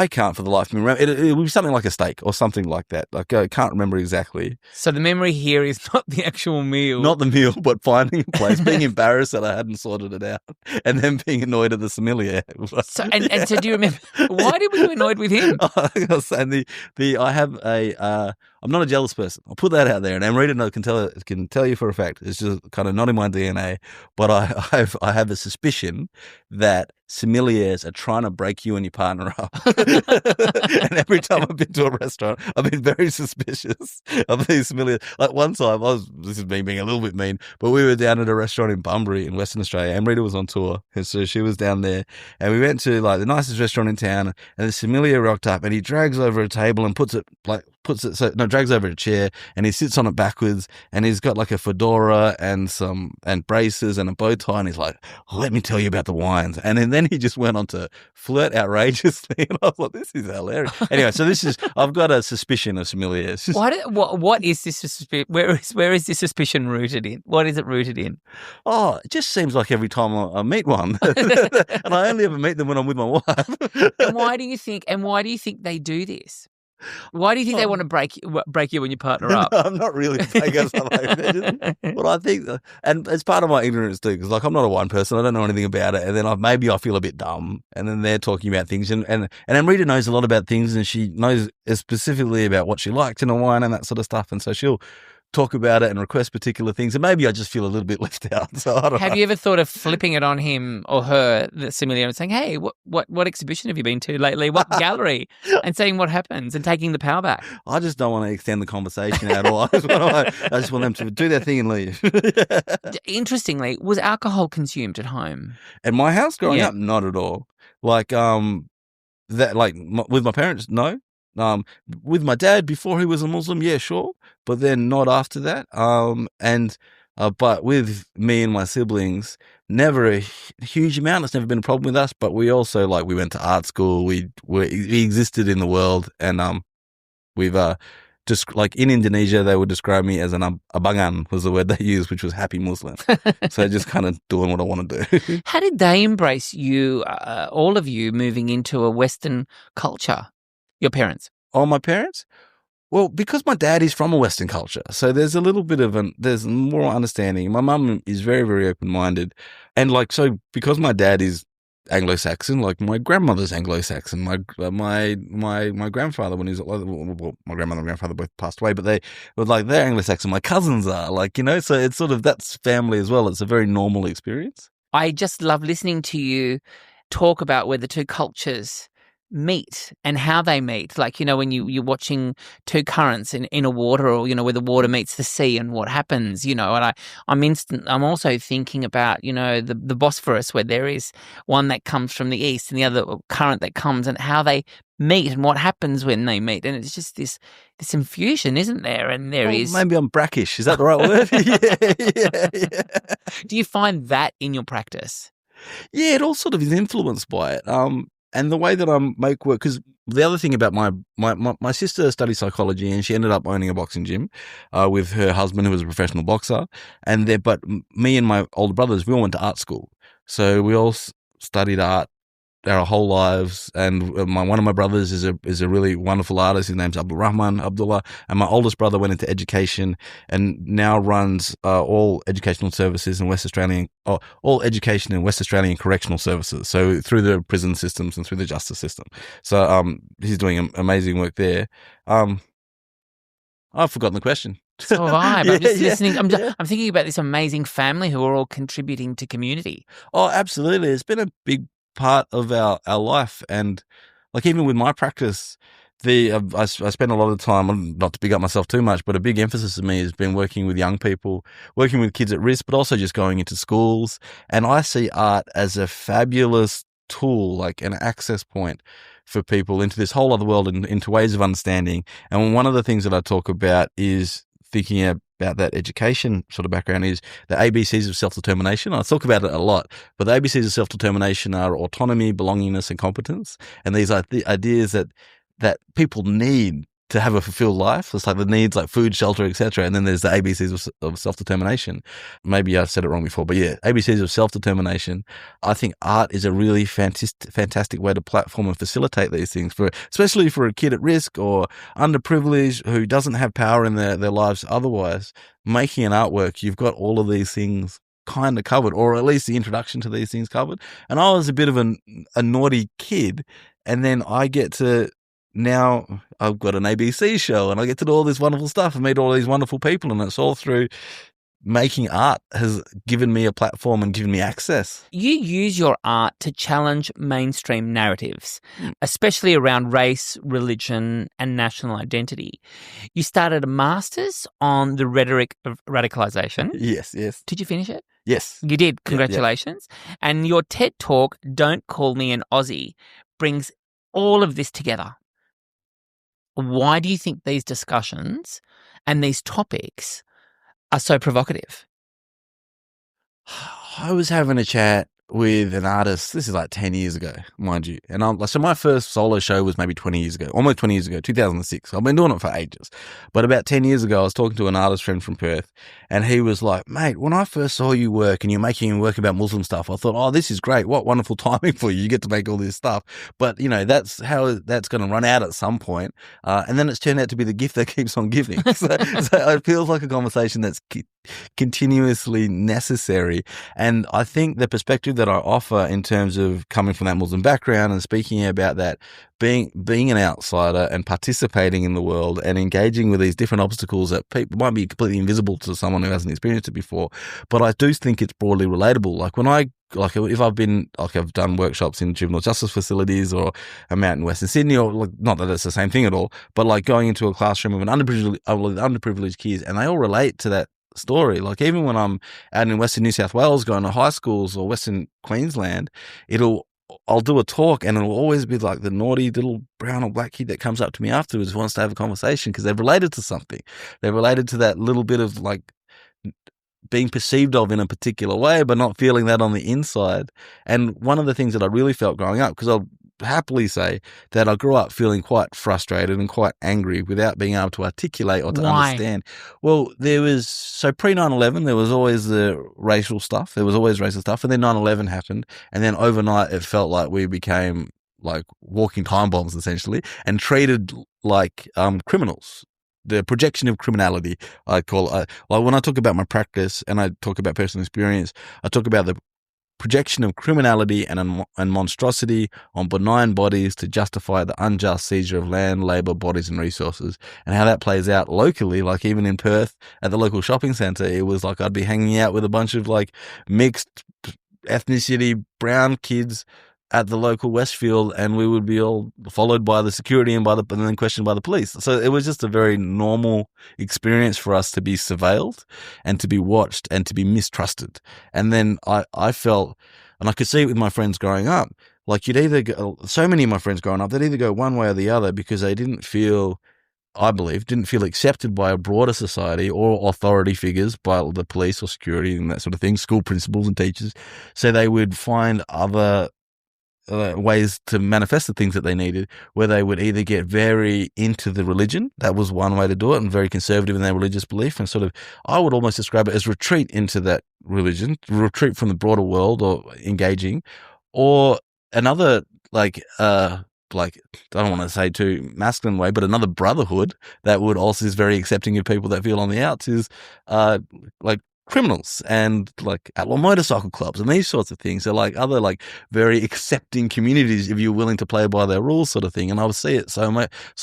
can't for the life of me remember. It was something like a steak or something like that. Like I can't remember exactly. So the memory here is not the actual meal. Not the meal, but finding a place, being embarrassed that I hadn't sorted it out, and then being annoyed at the sommelier. So do you remember why were you annoyed with him? I was saying I have I'm not a jealous person. I'll put that out there. And Amrita can tell you for a fact. It's just kind of not in my DNA. But I have a suspicion that sommeliers are trying to break you and your partner up. And every time I've been to a restaurant, I've been very suspicious of these sommeliers. Like one time, this is me being a little bit mean, but we were down at a restaurant in Bunbury in Western Australia. Amrita was on tour, and so she was down there. And we went to like the nicest restaurant in town, and the sommelier rocked up, and he drags over a table and drags over a chair, and he sits on it backwards, and he's got like a fedora and braces and a bow tie, and he's like, "Let me tell you about the wines." And then he just went on to flirt outrageously, and I was like, "This is hilarious." Anyway, so I've got a suspicion of sommeliers. What is this? Where is this suspicion rooted in? What is it rooted in? Oh, it just seems like every time I meet one, and I only ever meet them when I'm with my wife. And why do you think they do this? Why do you think they want to break you and your partner up? No, I'm not really saying something like that. But I think, and it's part of my ignorance too, because like I'm not a wine person, I don't know anything about it, and then maybe I feel a bit dumb, and then they're talking about things, and Amrita knows a lot about things, and she knows specifically about what she likes in a wine and that sort of stuff, and so she'll talk about it and request particular things, and maybe I just feel a little bit left out. So I don't know. Have you ever thought of flipping it on him or her, the sommelier, and saying, "Hey, what exhibition have you been to lately? What gallery?" and seeing what happens and taking the power back? I just don't want to extend the conversation at all. I just want them to do their thing and leave. Interestingly, was alcohol consumed at home? At my house growing up, not at all. With my parents, no. With my dad before he was a Muslim, yeah, sure, but then not after that. But with me and my siblings, never a huge amount. It's never been a problem with us. But we also we went to art school. We existed in the world, and we've just like in Indonesia, they would describe me as an abangan was the word they used, which was happy Muslim. So just kind of doing what I want to do. How did they embrace you, all of you, moving into a Western culture? Your parents? Oh, my parents? Well, because my dad is from a Western culture, so there's a little bit of there's more understanding. My mum is very, very open-minded, and because my dad is Anglo-Saxon, like my grandmother's Anglo-Saxon, my grandfather when he was my grandmother and grandfather both passed away, but they're Anglo-Saxon. My cousins are so it's sort of that's family as well. It's a very normal experience. I just love listening to you talk about where the two cultures meet and how they meet, when you're watching two currents in a water, or where the water meets the sea and what happens, and I'm also thinking about the Bosphorus, where there is one that comes from the east and the other current that comes, and how they meet and what happens when they meet, and it's just this infusion, isn't there? And maybe I'm brackish, is that the right word? Yeah. Do you find that in your practice? Yeah, it all sort of is influenced by it. And the way that I make work, because the other thing about my sister studied psychology, and she ended up owning a boxing gym with her husband, who was a professional boxer. But me and my older brothers, we all went to art school, so we all studied art our whole lives. And one of my brothers is a really wonderful artist. His name's Abdul Abdullah, and my oldest brother went into education and now runs all educational services in West Australian, all education in West Australian correctional services. So through the prison systems and through the justice system. So he's doing amazing work there. I've forgotten the question. So have I. But I'm just listening. I'm thinking about this amazing family who are all contributing to community. Oh, absolutely. It's been a big part of our life, and even with my practice, I spend a lot of time, not to big up myself too much, but a big emphasis of me has been working with young people, working with kids at risk, but also just going into schools. And I see art as a fabulous tool, an access point for people into this whole other world and into ways of understanding. And one of the things that I talk about is thinking about that education sort of background is the ABCs of self-determination. I talk about it a lot, but the ABCs of self-determination are autonomy, belongingness, and competence. And these are the ideas that people need to have a fulfilled life. It's the needs like food, shelter, etc. And then there's the ABCs of self-determination. Maybe I said it wrong before, but yeah, ABCs of self-determination. I think art is a really fantastic way to platform and facilitate these things, especially for a kid at risk or underprivileged who doesn't have power in their lives otherwise. Making an artwork, you've got all of these things kind of covered, or at least the introduction to these things covered. And I was a bit of a naughty kid, and then I get to now I've got an ABC show and I get to do all this wonderful stuff and meet all these wonderful people, and it's all through making art has given me a platform and given me access. You use your art to challenge mainstream narratives, especially around race, religion, and national identity. You started a master's on the rhetoric of radicalization. Yes. Did you finish it? Yes. You did. Congratulations. Yeah. And your TED Talk, Don't Call Me an Aussie, brings all of this together. Why do you think these discussions and these topics are so provocative? I was having a chat with an artist. This is like 10 years ago, mind you. And so my first solo show was maybe 20 years ago, almost 20 years ago, 2006. I've been doing it for ages. But about 10 years ago, I was talking to an artist friend from Perth, and he was like, mate, when I first saw you work and you're making work about Muslim stuff, I thought, oh, this is great. What wonderful timing for you. You get to make all this stuff. But, you know, that's how that's going to run out at some point. And then it's turned out to be the gift that keeps on giving. So it feels like a conversation that's continuously necessary. And I think the perspective that I offer in terms of coming from that Muslim background and speaking about that, being an outsider and participating in the world and engaging with these different obstacles that people might be completely invisible to someone who hasn't experienced it before. But I do think it's broadly relatable. If I've done workshops in juvenile justice facilities, or I'm out in Western Sydney, or not that it's the same thing at all, but like going into a classroom of underprivileged kids, and they all relate to that story. Like even when I'm out in Western New South Wales going to high schools, or Western Queensland, I'll do a talk and it'll always be like the naughty little brown or black kid that comes up to me afterwards, wants to have a conversation because they've related to something. They're related to that little bit of like being perceived of in a particular way, but not feeling that on the inside. And one of the things that I really felt growing up, because I'll happily say that I grew up feeling quite frustrated and quite angry without being able to articulate or to understand. Well, pre 9/11, there was always the racial stuff. There was always racial stuff. And then 9/11 happened. And then overnight, it felt like we became like walking time bombs, essentially, and treated like criminals. The projection of criminality, I call it. Like when I talk about my practice and I talk about personal experience, I talk about the projection of criminality and monstrosity on benign bodies to justify the unjust seizure of land, labour, bodies and resources, and how that plays out locally. Like even in Perth at the local shopping centre, it was like I'd be hanging out with a bunch of like mixed ethnicity brown kids at the local Westfield, and we would be all followed by the security and then questioned by the police. So it was just a very normal experience for us to be surveilled and to be watched and to be mistrusted. And then I felt, and I could see it with my friends growing up, like so many of my friends growing up, they'd either go one way or the other because they didn't feel accepted by a broader society or authority figures, by the police or security and that sort of thing, school principals and teachers. So they would find other ways to manifest the things that they needed, where they would either get very into the religion. That was one way to do it, and very conservative in their religious belief, and sort of, I would almost describe it as retreat into that religion, retreat from the broader world or engaging, or another I don't want to say too masculine way, but another brotherhood that would also is very accepting of people that feel on the outs is like criminals and like outlaw motorcycle clubs and these sorts of things. They're like other like very accepting communities if you're willing to play by their rules, sort of thing. And I would see it so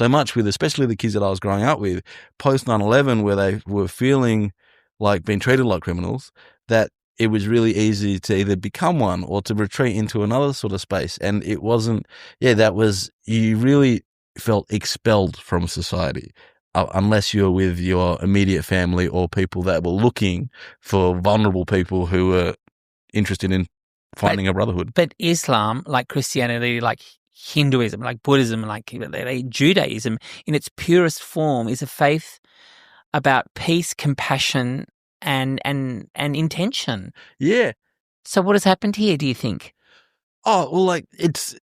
much with especially the kids that I was growing up with post 9/11, where they were feeling like being treated like criminals, that it was really easy to either become one or to retreat into another sort of space. And it wasn't, you really felt expelled from society. Unless you're with your immediate family or people that were looking for vulnerable people who were interested in finding a brotherhood. But Islam, like Christianity, like Hinduism, like Buddhism, like Judaism, in its purest form, is a faith about peace, compassion, and intention. Yeah. So what has happened here, do you think? Oh, well, like it's...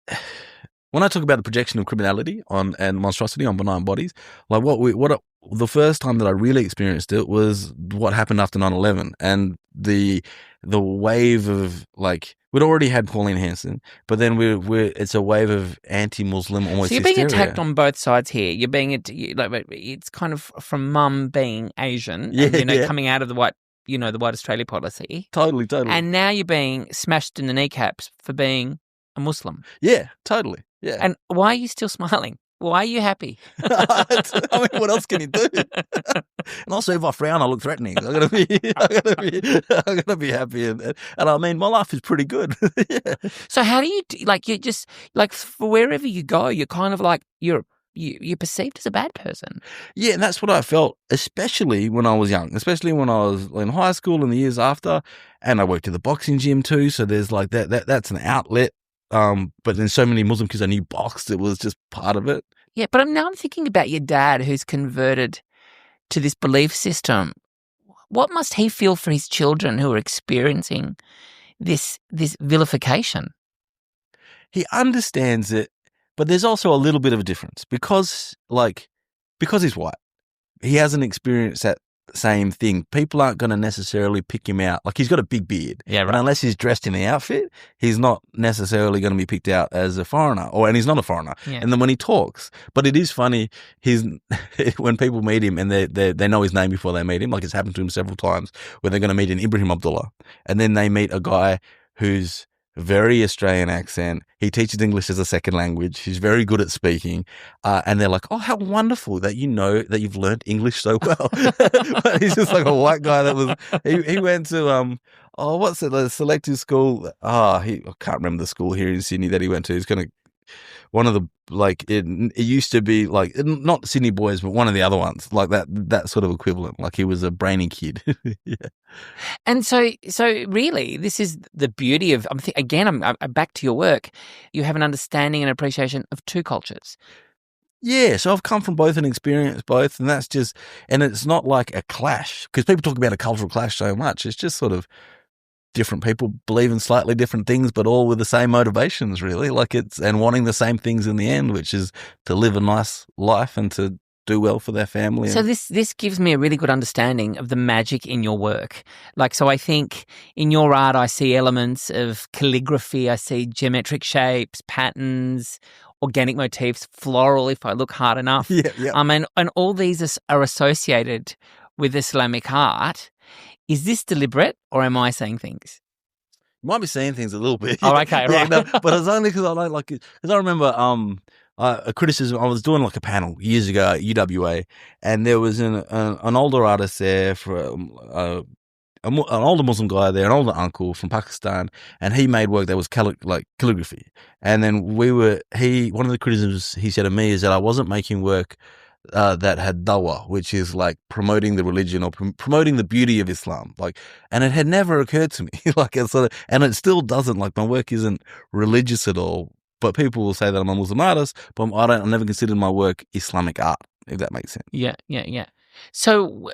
When I talk about the projection of criminality and monstrosity on benign bodies, like the first time that I really experienced it was what happened after 9/11, and the wave of like we'd already had Pauline Hanson, but then it's a wave of anti-Muslim almost. So you're being hysteria. attacked on both sides here. You're being it's kind of from mum being Asian, coming out of the white Australia policy. Totally. And now you're being smashed in the kneecaps for being a Muslim. Yeah, totally. Yeah. And why are you still smiling? Why are you happy? I mean, what else can you do? And also, if I frown, I look threatening. I gotta be happy, and I mean, my life is pretty good. Yeah. So how do you you just for wherever you go, you're kind of like you're perceived as a bad person. Yeah, and that's what I felt, especially when I was young, especially when I was in high school and the years after. And I worked at the boxing gym too, so there's like that's an outlet. But then so many Muslim kids I knew boxed, it was just part of it. Yeah, but now I'm thinking about your dad who's converted to this belief system. What must he feel for his children who are experiencing this vilification? He understands it, but there's also a little bit of a difference because he's white. He hasn't experienced that same thing. People aren't going to necessarily pick him out. Like, he's got a big beard. Yeah, right. And unless he's dressed in the outfit, he's not necessarily going to be picked out as a foreigner, and he's not a foreigner. Yeah. And then when he talks, but it is funny, when people meet him and they know his name before they meet him, like it's happened to him several times, where they're going to meet an Abdul Abdullah, and then they meet a guy who's very Australian accent. He teaches English as a second language. He's very good at speaking. And they're like, oh, how wonderful that that you've learned English so well. But he's just like a white guy he went to, what's it, the selective school? I can't remember the school here in Sydney that he went to. He's going to, one of the, it used to be like, not Sydney Boys, but one of the other ones, like that sort of equivalent. Like, he was a brainy kid. Yeah. And so really, this is the beauty of, I'm back to your work. You have an understanding and appreciation of two cultures. Yeah, so I've come from both and experienced both, and and it's not like a clash, because people talk about a cultural clash so much. It's just sort of different people believe in slightly different things, but all with the same motivations, really. And wanting the same things in the end, which is to live a nice life and to do well for their family. So this gives me a really good understanding of the magic in your work. So I think in your art, I see elements of calligraphy. I see geometric shapes, patterns, organic motifs, floral if I look hard enough. Yeah. And all these are associated with Islamic art. Is this deliberate, or am I saying things? You might be saying things a little bit. Oh, okay, right. No, but it's only because I don't like it. Because I remember a criticism. I was doing like a panel years ago at UWA, and there was an older artist there for an older Muslim guy there, an older uncle from Pakistan, and he made work that was calligraphy. And then one of the criticisms he said to me is that I wasn't making work that had dawah, which is like promoting the religion or promoting the beauty of Islam. And it had never occurred to me. And it still doesn't. Like, my work isn't religious at all. But people will say that I'm a Muslim artist, but I never considered my work Islamic art, if that makes sense. Yeah. So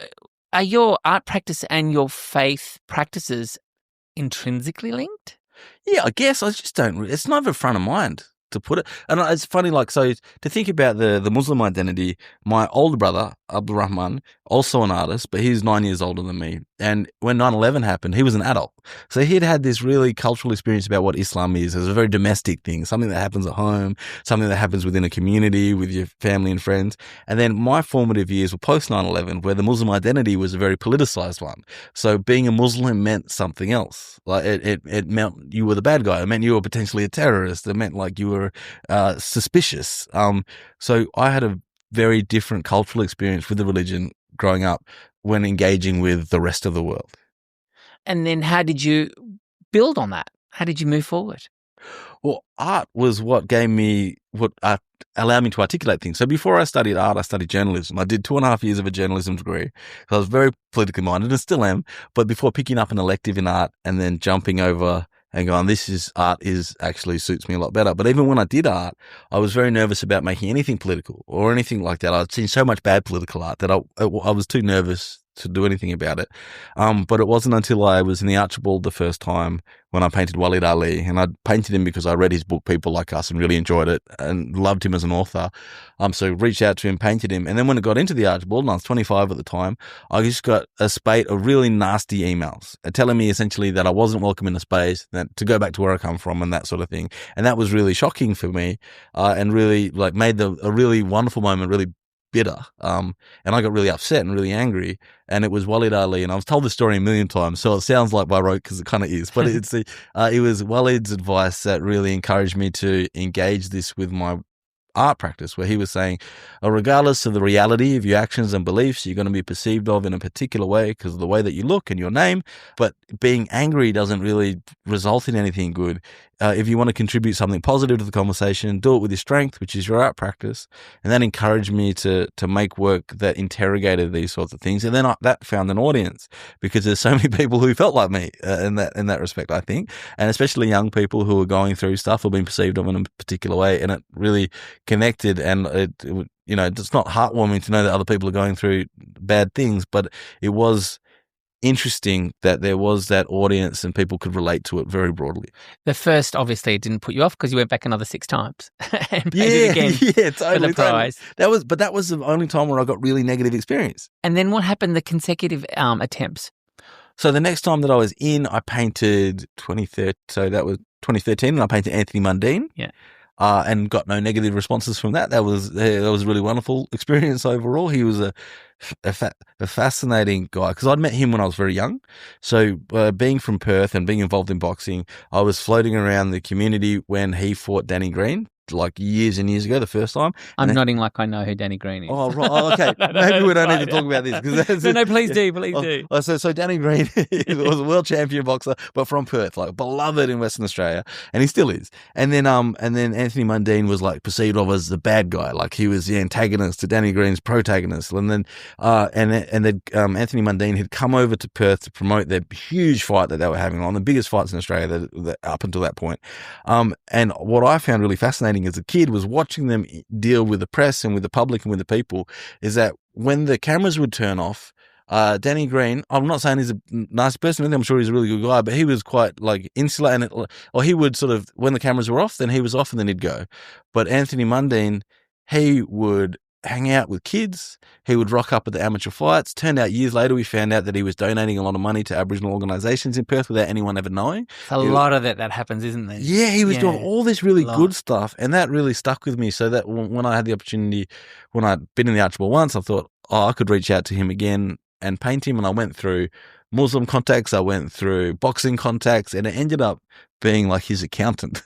are your art practice and your faith practices intrinsically linked? Yeah, I guess. I just don't. It's never front of mind, to put it. And it's funny, so to think about the Muslim identity, my older brother, Abdul Rahman, also an artist, but he's 9 years older than me. And when 9/11 happened, he was an adult. So he'd had this really cultural experience about what Islam is. It's a very domestic thing, something that happens at home, something that happens within a community with your family and friends. And then my formative years were post 9/11, where the Muslim identity was a very politicized one. So being a Muslim meant something else. It meant you were the bad guy. It meant you were potentially a terrorist. It meant like you were suspicious. So I had a very different cultural experience with the religion growing up when engaging with the rest of the world. And then how did you build on that? How did you move forward? Well, art was what allowed me to articulate things. So before I studied art, I studied journalism. I did 2.5 years of a journalism degree. I was very politically minded and still am. But before picking up an elective in art and then jumping over and going, art actually suits me a lot better. But even when I did art, I was very nervous about making anything political or anything like that. I'd seen so much bad political art that I was too nervous to do anything about it. But it wasn't until I was in the Archibald the first time when I painted Walid Ali, and I painted him because I read his book, People Like Us, and really enjoyed it and loved him as an author. So reached out to him, painted him. And then when it got into the Archibald, and I was 25 at the time, I just got a spate of really nasty emails telling me essentially that I wasn't welcome in the space, that to go back to where I come from and that sort of thing. And that was really shocking for me, and really made a really wonderful moment really bitter. And I got really upset and really angry. And it was Walid Ali, and I've told this story a million times, so it sounds like by rote because it kind of is. But it was Walid's advice that really encouraged me to engage this with my art practice, where he was saying, regardless of the reality of your actions and beliefs, you're going to be perceived of in a particular way because of the way that you look and your name. But being angry doesn't really result in anything good. If you want to contribute something positive to the conversation, do it with your strength, which is your art practice. And that encouraged me to make work that interrogated these sorts of things. And then that found an audience, because there's so many people who felt like me in that respect, I think. And especially young people who are going through stuff or being perceived of in a particular way. And it really connected, and it's not heartwarming to know that other people are going through bad things, but it was interesting that there was that audience and people could relate to it very broadly. The first, obviously, it didn't put you off because you went back another 6 times and paid it again for the prize. Totally. That was the only time where I got really negative experience. And then what happened, the consecutive attempts? So the next time that I was in, I painted 2013. So that was 2013, and I painted Anthony Mundine. Yeah. And got no negative responses from that. That was a really wonderful experience overall. He was a fascinating guy, because I'd met him when I was very young. So being from Perth and being involved in boxing, I was floating around the community when he fought Danny Green, like years and years ago, the first time. I'm nodding like I know who Danny Green is. Oh, right. Oh, okay. Maybe we don't need to talk about this. No, please do. So Danny Green was a world champion boxer, but from Perth, like beloved in Western Australia, and he still is. And then Anthony Mundine was like perceived of as the bad guy, like he was the antagonist to Danny Green's protagonist. And then Anthony Mundine had come over to Perth to promote their huge fight that they were having, on the biggest fights in Australia that up until that point. And what I found really fascinating as a kid was watching them deal with the press and with the public and with the people, is that when the cameras would turn off, Danny Green, I'm not saying he's a nice person, I'm sure he's a really good guy, but he was quite like insulated, or he would sort of, when the cameras were off, then he was off and then he'd go. But Anthony Mundine, he would hang out with kids. He would rock up at the amateur fights. Turned out years later, we found out that he was donating a lot of money to Aboriginal organisations in Perth without anyone ever knowing. A lot of that happens, isn't there? Yeah, he was doing all this really good stuff, and that really stuck with me. So that when I had the opportunity, when I'd been in the Archibald once, I thought, I could reach out to him again and paint him. And I went through Muslim contacts, I went through boxing contacts, and it ended up being like his accountant.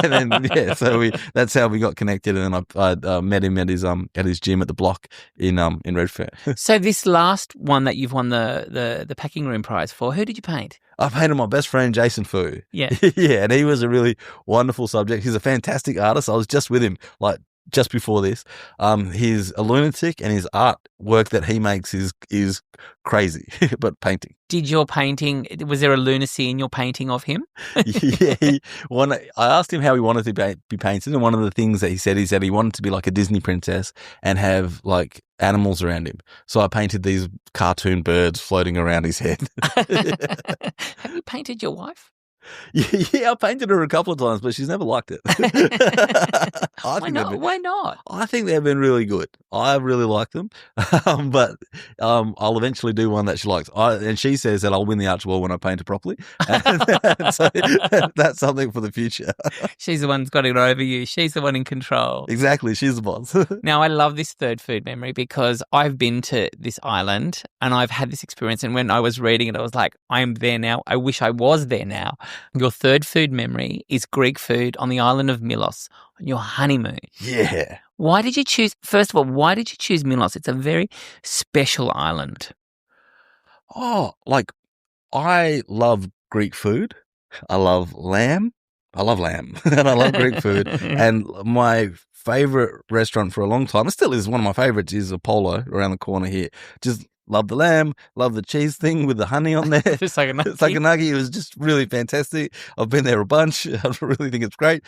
And then so that's how we got connected. And then I met him at his gym at the Block in Redfern. So this last one that you've won the packing room prize for, who did you paint? I painted my best friend Jason Fu. Yeah. Yeah, and he was a really wonderful subject. He's a fantastic artist. I was just with him just before this. He's a lunatic, and his artwork that he makes is crazy, but painting. Did your painting, was there a lunacy in your painting of him? Yeah. I asked him how he wanted to be painted, and one of the things that he said is that he wanted to be like a Disney princess and have like animals around him. So I painted these cartoon birds floating around his head. Have you painted your wife? Yeah, I painted her a couple of times, but she's never liked it. Why not? I think they've been really good. I really like them, but I'll eventually do one that she likes. And she says that I'll win the Archibald when I paint it properly. And so that's something for the future. She's the one who's got it over you. She's the one in control. Exactly. She's the boss. Now, I love this third food memory because I've been to this island and I've had this experience. And when I was reading it, I was like, I am there now. I wish I was there now. Your third food memory is Greek food on the island of Milos on your honeymoon. Yeah. Why did you choose Milos? It's a very special island. Oh, I love Greek food. I love lamb. And I love Greek food. And my favorite restaurant for a long time, it still is one of my favorites, is Apollo around the corner here. Just love the lamb, love the cheese thing with the honey on there. It's like a nugget. It's like a nugget. It was just really fantastic. I've been there a bunch. I really think it's great.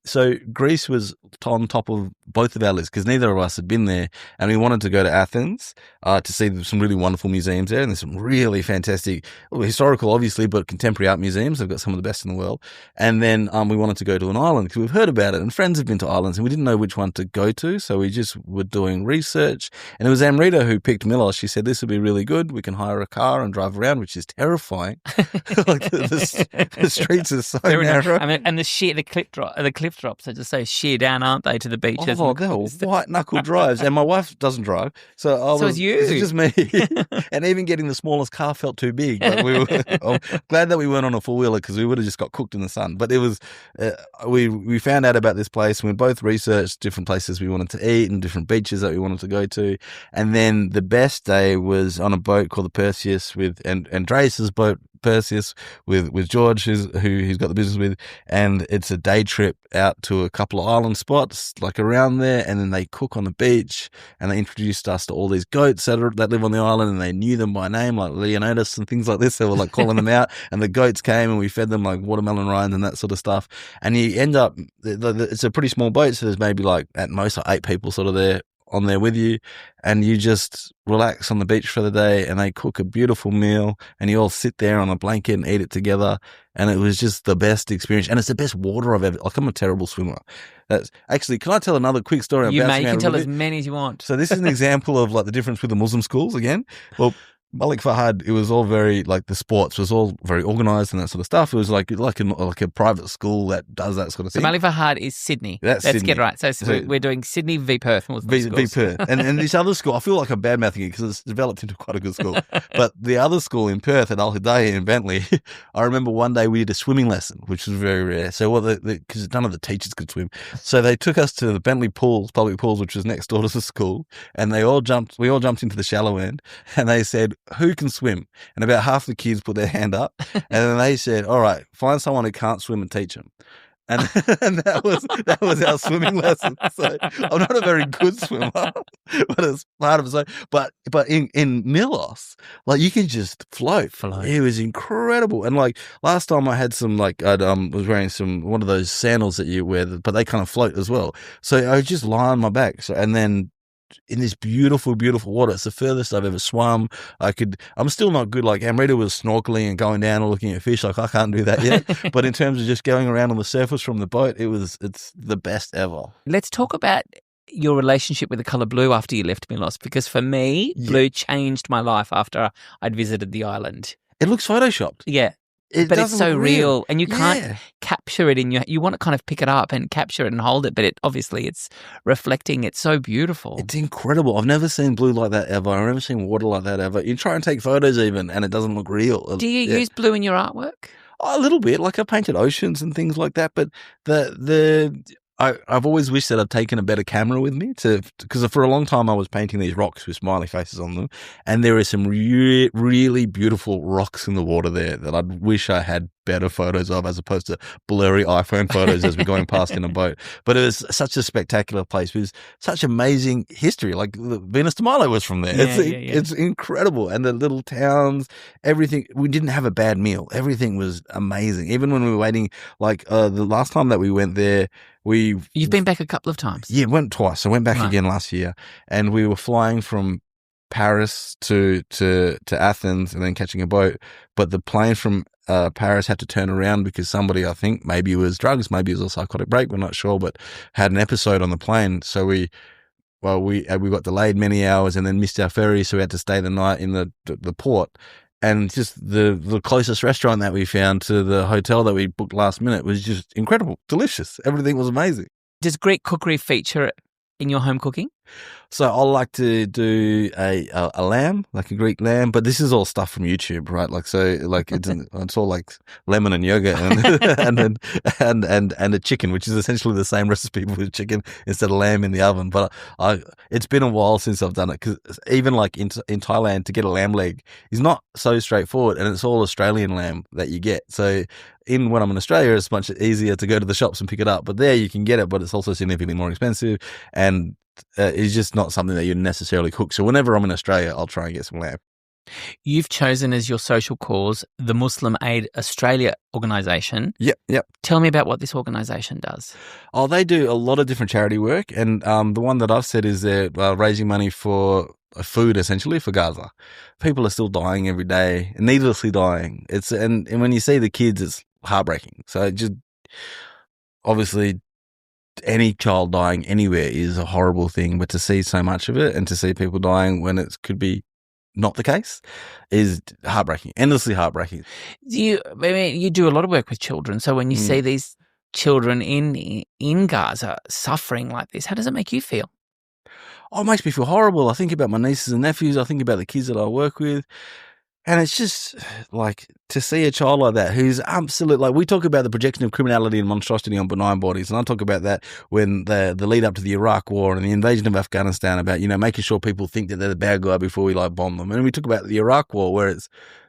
So Greece was on top of both of our lists because neither of us had been there, and we wanted to go to Athens to see some really wonderful museums there, and there's some really fantastic, historical obviously, but contemporary art museums. They've got some of the best in the world. And then we wanted to go to an island because we've heard about it, and friends have been to islands, and we didn't know which one to go to, so we just were doing research. And it was Amrita who picked Milos. She said, this would be really good. We can hire a car and drive around, which is terrifying. Like the streets are so narrow. I mean, and the cliff drops are just so sheer down, aren't they, to the beaches Mohawk. They were white knuckle drives, and my wife doesn't drive, so it's you. It's just me. And even getting the smallest car felt too big. Like I'm glad that we weren't on a four wheeler because we would have just got cooked in the sun. But it was we found out about this place. And we both researched different places we wanted to eat and different beaches that we wanted to go to. And then the best day was on a boat called the Perseus with Andreas's boat. Perseus with George, who he's got the business with, and it's a day trip out to a couple of island spots like around there, and then they cook on the beach, and they introduced us to all these goats that live on the island, and they knew them by name like Leonidas and things like this. They were like calling them out, and the goats came and we fed them like watermelon rinds and that sort of stuff. And you end up, it's a pretty small boat, so there's maybe like at most like 8 people sort of there on there with you, and you just relax on the beach for the day, and they cook a beautiful meal, and you all sit there on a blanket and eat it together, and it was just the best experience, and it's the best water I've ever. Like, I'm a terrible swimmer. That's actually. Can I tell another quick story? You can tell as many as you want. So this is an example of like the difference with the Muslim schools again. Well, Malik Fahad, it was all very like the sports was all very organised and that sort of stuff. It was like a private school that does that sort of thing. So Malik Fahad is Sydney. Let's Sydney. Get it right. So we're doing Sydney v Perth. V Perth. And this other school, I feel like I'm bad mouthing it because it's developed into quite a good school. But the other school in Perth at Al Hidayah in Bentley, I remember one day we did a swimming lesson, which was very rare. So because none of the teachers could swim, so they took us to the Bentley pools, public pools, which was next door to the school, and we all jumped into the shallow end, and they said, "Who can swim?" And about half the kids put their hand up, and then they said, "All right, find someone who can't swim and teach them." And that was our swimming lesson. So I'm not a very good swimmer, but it's part of it. So, but in Milos, like you can just float. It was incredible. And like last time I had some like I was wearing one of those sandals that you wear, but they kind of float as well. So I would just lie on my back. So and then in this beautiful, beautiful water. It's the furthest I've ever swum. I'm still not good. Like Amrita was snorkeling and going down and looking at fish. Like I can't do that yet. But in terms of just going around on the surface from the boat, it's the best ever. Let's talk about your relationship with the colour blue after you left Milos, because for me, blue changed my life after I'd visited the island. It looks photoshopped. Yeah. But it's so real, and you can't capture it you want to kind of pick it up and capture it and hold it, but it's reflecting. It's so beautiful. It's incredible. I've never seen blue like that ever. I've never seen water like that ever. You try and take photos even, and it doesn't look real. Do you use blue in your artwork? A little bit. Like I painted oceans and things like that, but I've always wished that I'd taken a better camera with me because for a long time I was painting these rocks with smiley faces on them, and there are some really beautiful rocks in the water there that I'd wish I had better photos of as opposed to blurry iPhone photos as we're going past in a boat. But it was such a spectacular place with such amazing history. Like Venus de Milo was from there. It's incredible. And the little towns, everything. We didn't have a bad meal. Everything was amazing. Even when we were waiting, like the last time that we went there, You've been back a couple of times. Yeah, went twice. I went back again last year, and we were flying from Paris to Athens and then catching a boat. But the plane from Paris had to turn around because somebody, I think, maybe it was drugs, maybe it was a psychotic break, we're not sure, but had an episode on the plane. So we got delayed many hours and then missed our ferry, so we had to stay the night in the port. And just the closest restaurant that we found to the hotel that we booked last minute was just incredible, delicious. Everything was amazing. Does Greek cookery feature in your home cooking? So I like to do a lamb, like a Greek lamb, but this is all stuff from YouTube, right? Like it's all like lemon and yogurt and a chicken, which is essentially the same recipe with chicken instead of lamb in the oven. But it's been a while since I've done it because even like in Thailand, to get a lamb leg is not so straightforward, and it's all Australian lamb that you get. So when I'm in Australia, it's much easier to go to the shops and pick it up. But there you can get it, but it's also significantly more expensive, and it's just not something that you necessarily cook. So whenever I'm in Australia, I'll try and get some lamb. You've chosen as your social cause the Muslim Aid Australia organisation. Yep. Tell me about what this organisation does. Oh, they do a lot of different charity work, and the one that I've said is they're raising money for food, essentially, for Gaza. People are still dying every day, needlessly dying. And when you see the kids, it's heartbreaking. So just obviously, any child dying anywhere is a horrible thing, but to see so much of it and to see people dying when it could be not the case is heartbreaking, endlessly heartbreaking. You do a lot of work with children, so when you see these children in Gaza suffering like this. How does it make you feel? Oh, it makes me feel horrible. I think about my nieces and nephews. I think about the kids that I work with. And it's just like to see a child like that who's absolute, like we talk about the projection of criminality and monstrosity on benign bodies. And I talk about that when the lead up to the Iraq war and the invasion of Afghanistan about, making sure people think that they're the bad guy before we bomb them. And we talk about the Iraq war where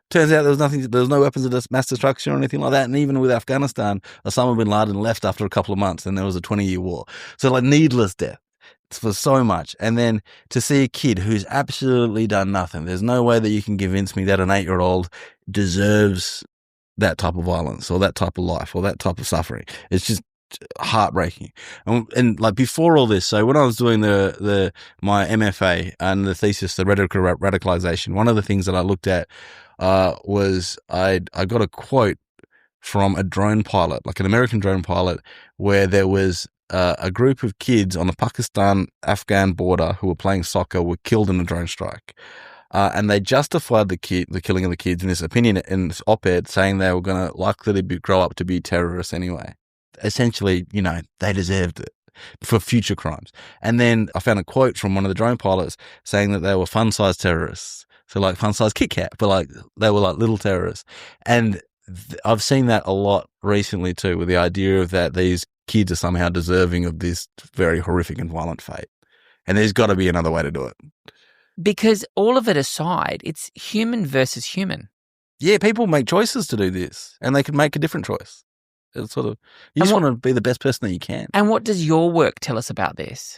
turns out there was no weapons of mass destruction or anything like that. And even with Afghanistan, Osama bin Laden left after a couple of months and there was a 20-year war. So needless death. For so much. And then to see a kid who's absolutely done nothing, there's no way that you can convince me that an 8-year-old deserves that type of violence or that type of life or that type of suffering. It's just heartbreaking. And before all this, so when I was doing my MFA and the thesis, the rhetorical radicalization, one of the things that I looked at was I got a quote from a drone pilot, like an American drone pilot, where there was a group of kids on the Pakistan-Afghan border who were playing soccer were killed in a drone strike. And they justified the killing of the kids in this opinion, in this op-ed, saying they were going to likely grow up to be terrorists anyway. Essentially, they deserved it for future crimes. And then I found a quote from one of the drone pilots saying that they were fun-sized terrorists. So fun-sized Kit Kat, but they were little terrorists. And I've seen that a lot recently too, with the idea of that these kids are somehow deserving of this very horrific and violent fate. And there's got to be another way to do it. Because all of it aside, it's human versus human. Yeah, people make choices to do this, and they can make a different choice. It's you just want to be the best person that you can. And what does your work tell us about this?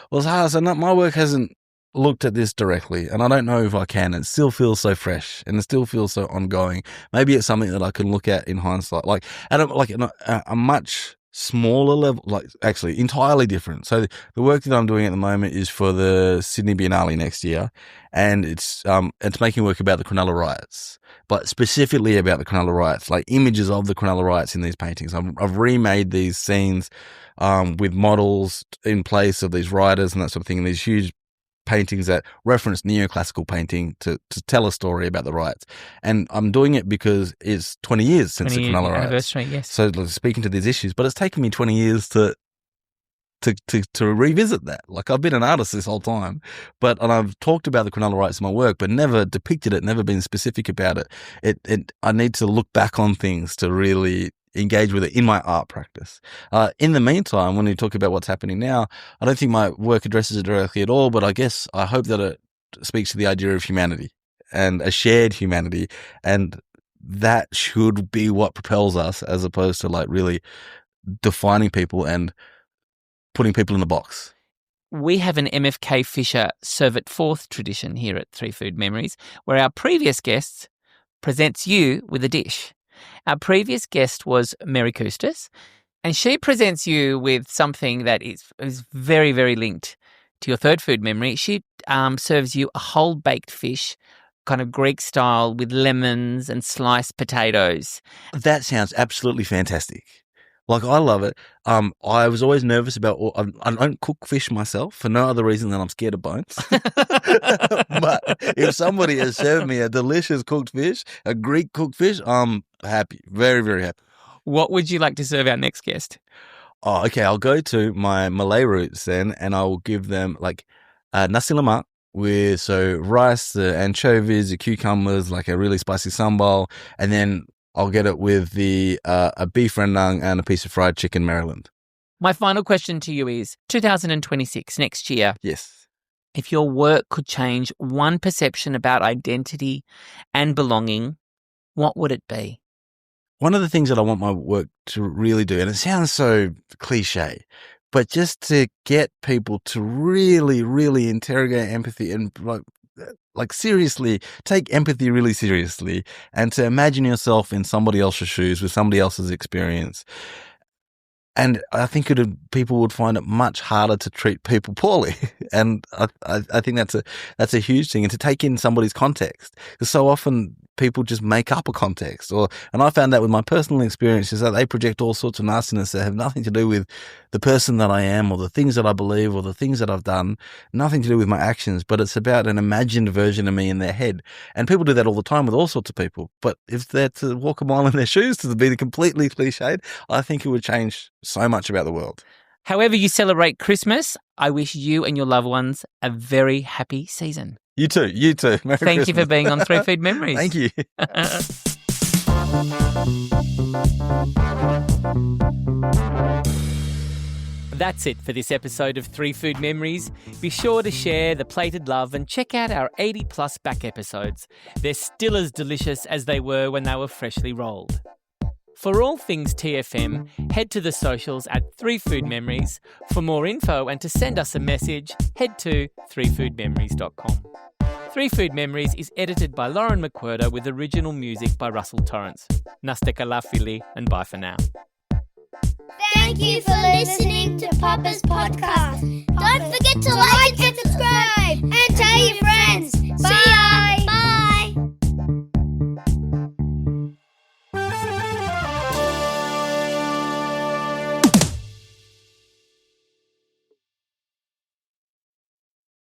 Well, my work hasn't looked at this directly, and I don't know if I can. It still feels so fresh, and it still feels so ongoing. Maybe it's something that I can look at in hindsight, at a much smaller level, actually entirely different. So the work that I'm doing at the moment is for the Sydney Biennale next year, and it's making work about the Cronulla riots, but specifically about the Cronulla riots, images of the Cronulla riots in these paintings. I've remade these scenes with models in place of these rioters and that sort of thing, and these huge paintings that reference neoclassical painting to tell a story about the riots. And I'm doing it because it's 20 years since the Cronulla riots. Anniversary, yes. So speaking to these issues, but it's taken me 20 years to revisit that. I've been an artist this whole time, and I've talked about the Cronulla riots in my work, but never depicted it, never been specific about it. I need to look back on things to really engage with it in my art practice. In the meantime, when you talk about what's happening now, I don't think my work addresses it directly at all, but I hope that it speaks to the idea of humanity and a shared humanity, and that should be what propels us, as opposed to really defining people and putting people in the box. We have an MFK Fisher serve it forth tradition here at Three Food Memories, where our previous guest presents you with a dish. Our previous guest was Mary Custis, and she presents you with something that is very, very linked to your third food memory. She serves you a whole baked fish, kind of Greek style, with lemons and sliced potatoes. That sounds absolutely fantastic. I love it. I was always nervous about, I don't cook fish myself for no other reason than I'm scared of bones. But if somebody has served me a delicious cooked fish, a Greek cooked fish, I'm happy. Very, very happy. What would you like to serve our next guest? Oh, okay. I'll go to my Malay roots then, and I will give them nasi lemak with rice, the anchovies, the cucumbers, a really spicy sambal, and then I'll get it with a beef rendang and a piece of fried chicken Maryland. My final question to you is 2026, next year. Yes. If your work could change one perception about identity and belonging, what would it be? One of the things that I want my work to really do, and it sounds so cliche, but just to get people to really, really interrogate empathy and seriously take empathy really seriously, and to imagine yourself in somebody else's shoes with somebody else's experience. And I think people would find it much harder to treat people poorly. And I think that's a huge thing, and to take in somebody's context. Because so often people just make up a context. And I found that with my personal experiences that they project all sorts of nastiness that have nothing to do with the person that I am or the things that I believe or the things that I've done, nothing to do with my actions, but it's about an imagined version of me in their head. And people do that all the time with all sorts of people. But if they're to walk a mile in their shoes, to be completely cliched, I think it would change so much about the world. However you celebrate Christmas, I wish you and your loved ones a very happy season. You too. Merry Thank Christmas. you for being on 3 Food Memories. Thank you. That's it for this episode of 3 Food Memories. Be sure to share the plated love and check out our 80-plus back episodes. They're still as delicious as they were when they were freshly rolled. For all things TFM, head to the socials at 3 Food Memories. For more info and to send us a message, head to 3foodmemories.com. 3 Food Memories is edited by Lauren McWhirter with original music by Russell Torrance. Nastekala Fili and bye for now. Thank you for listening to Papa's podcast. Don't forget to like and subscribe and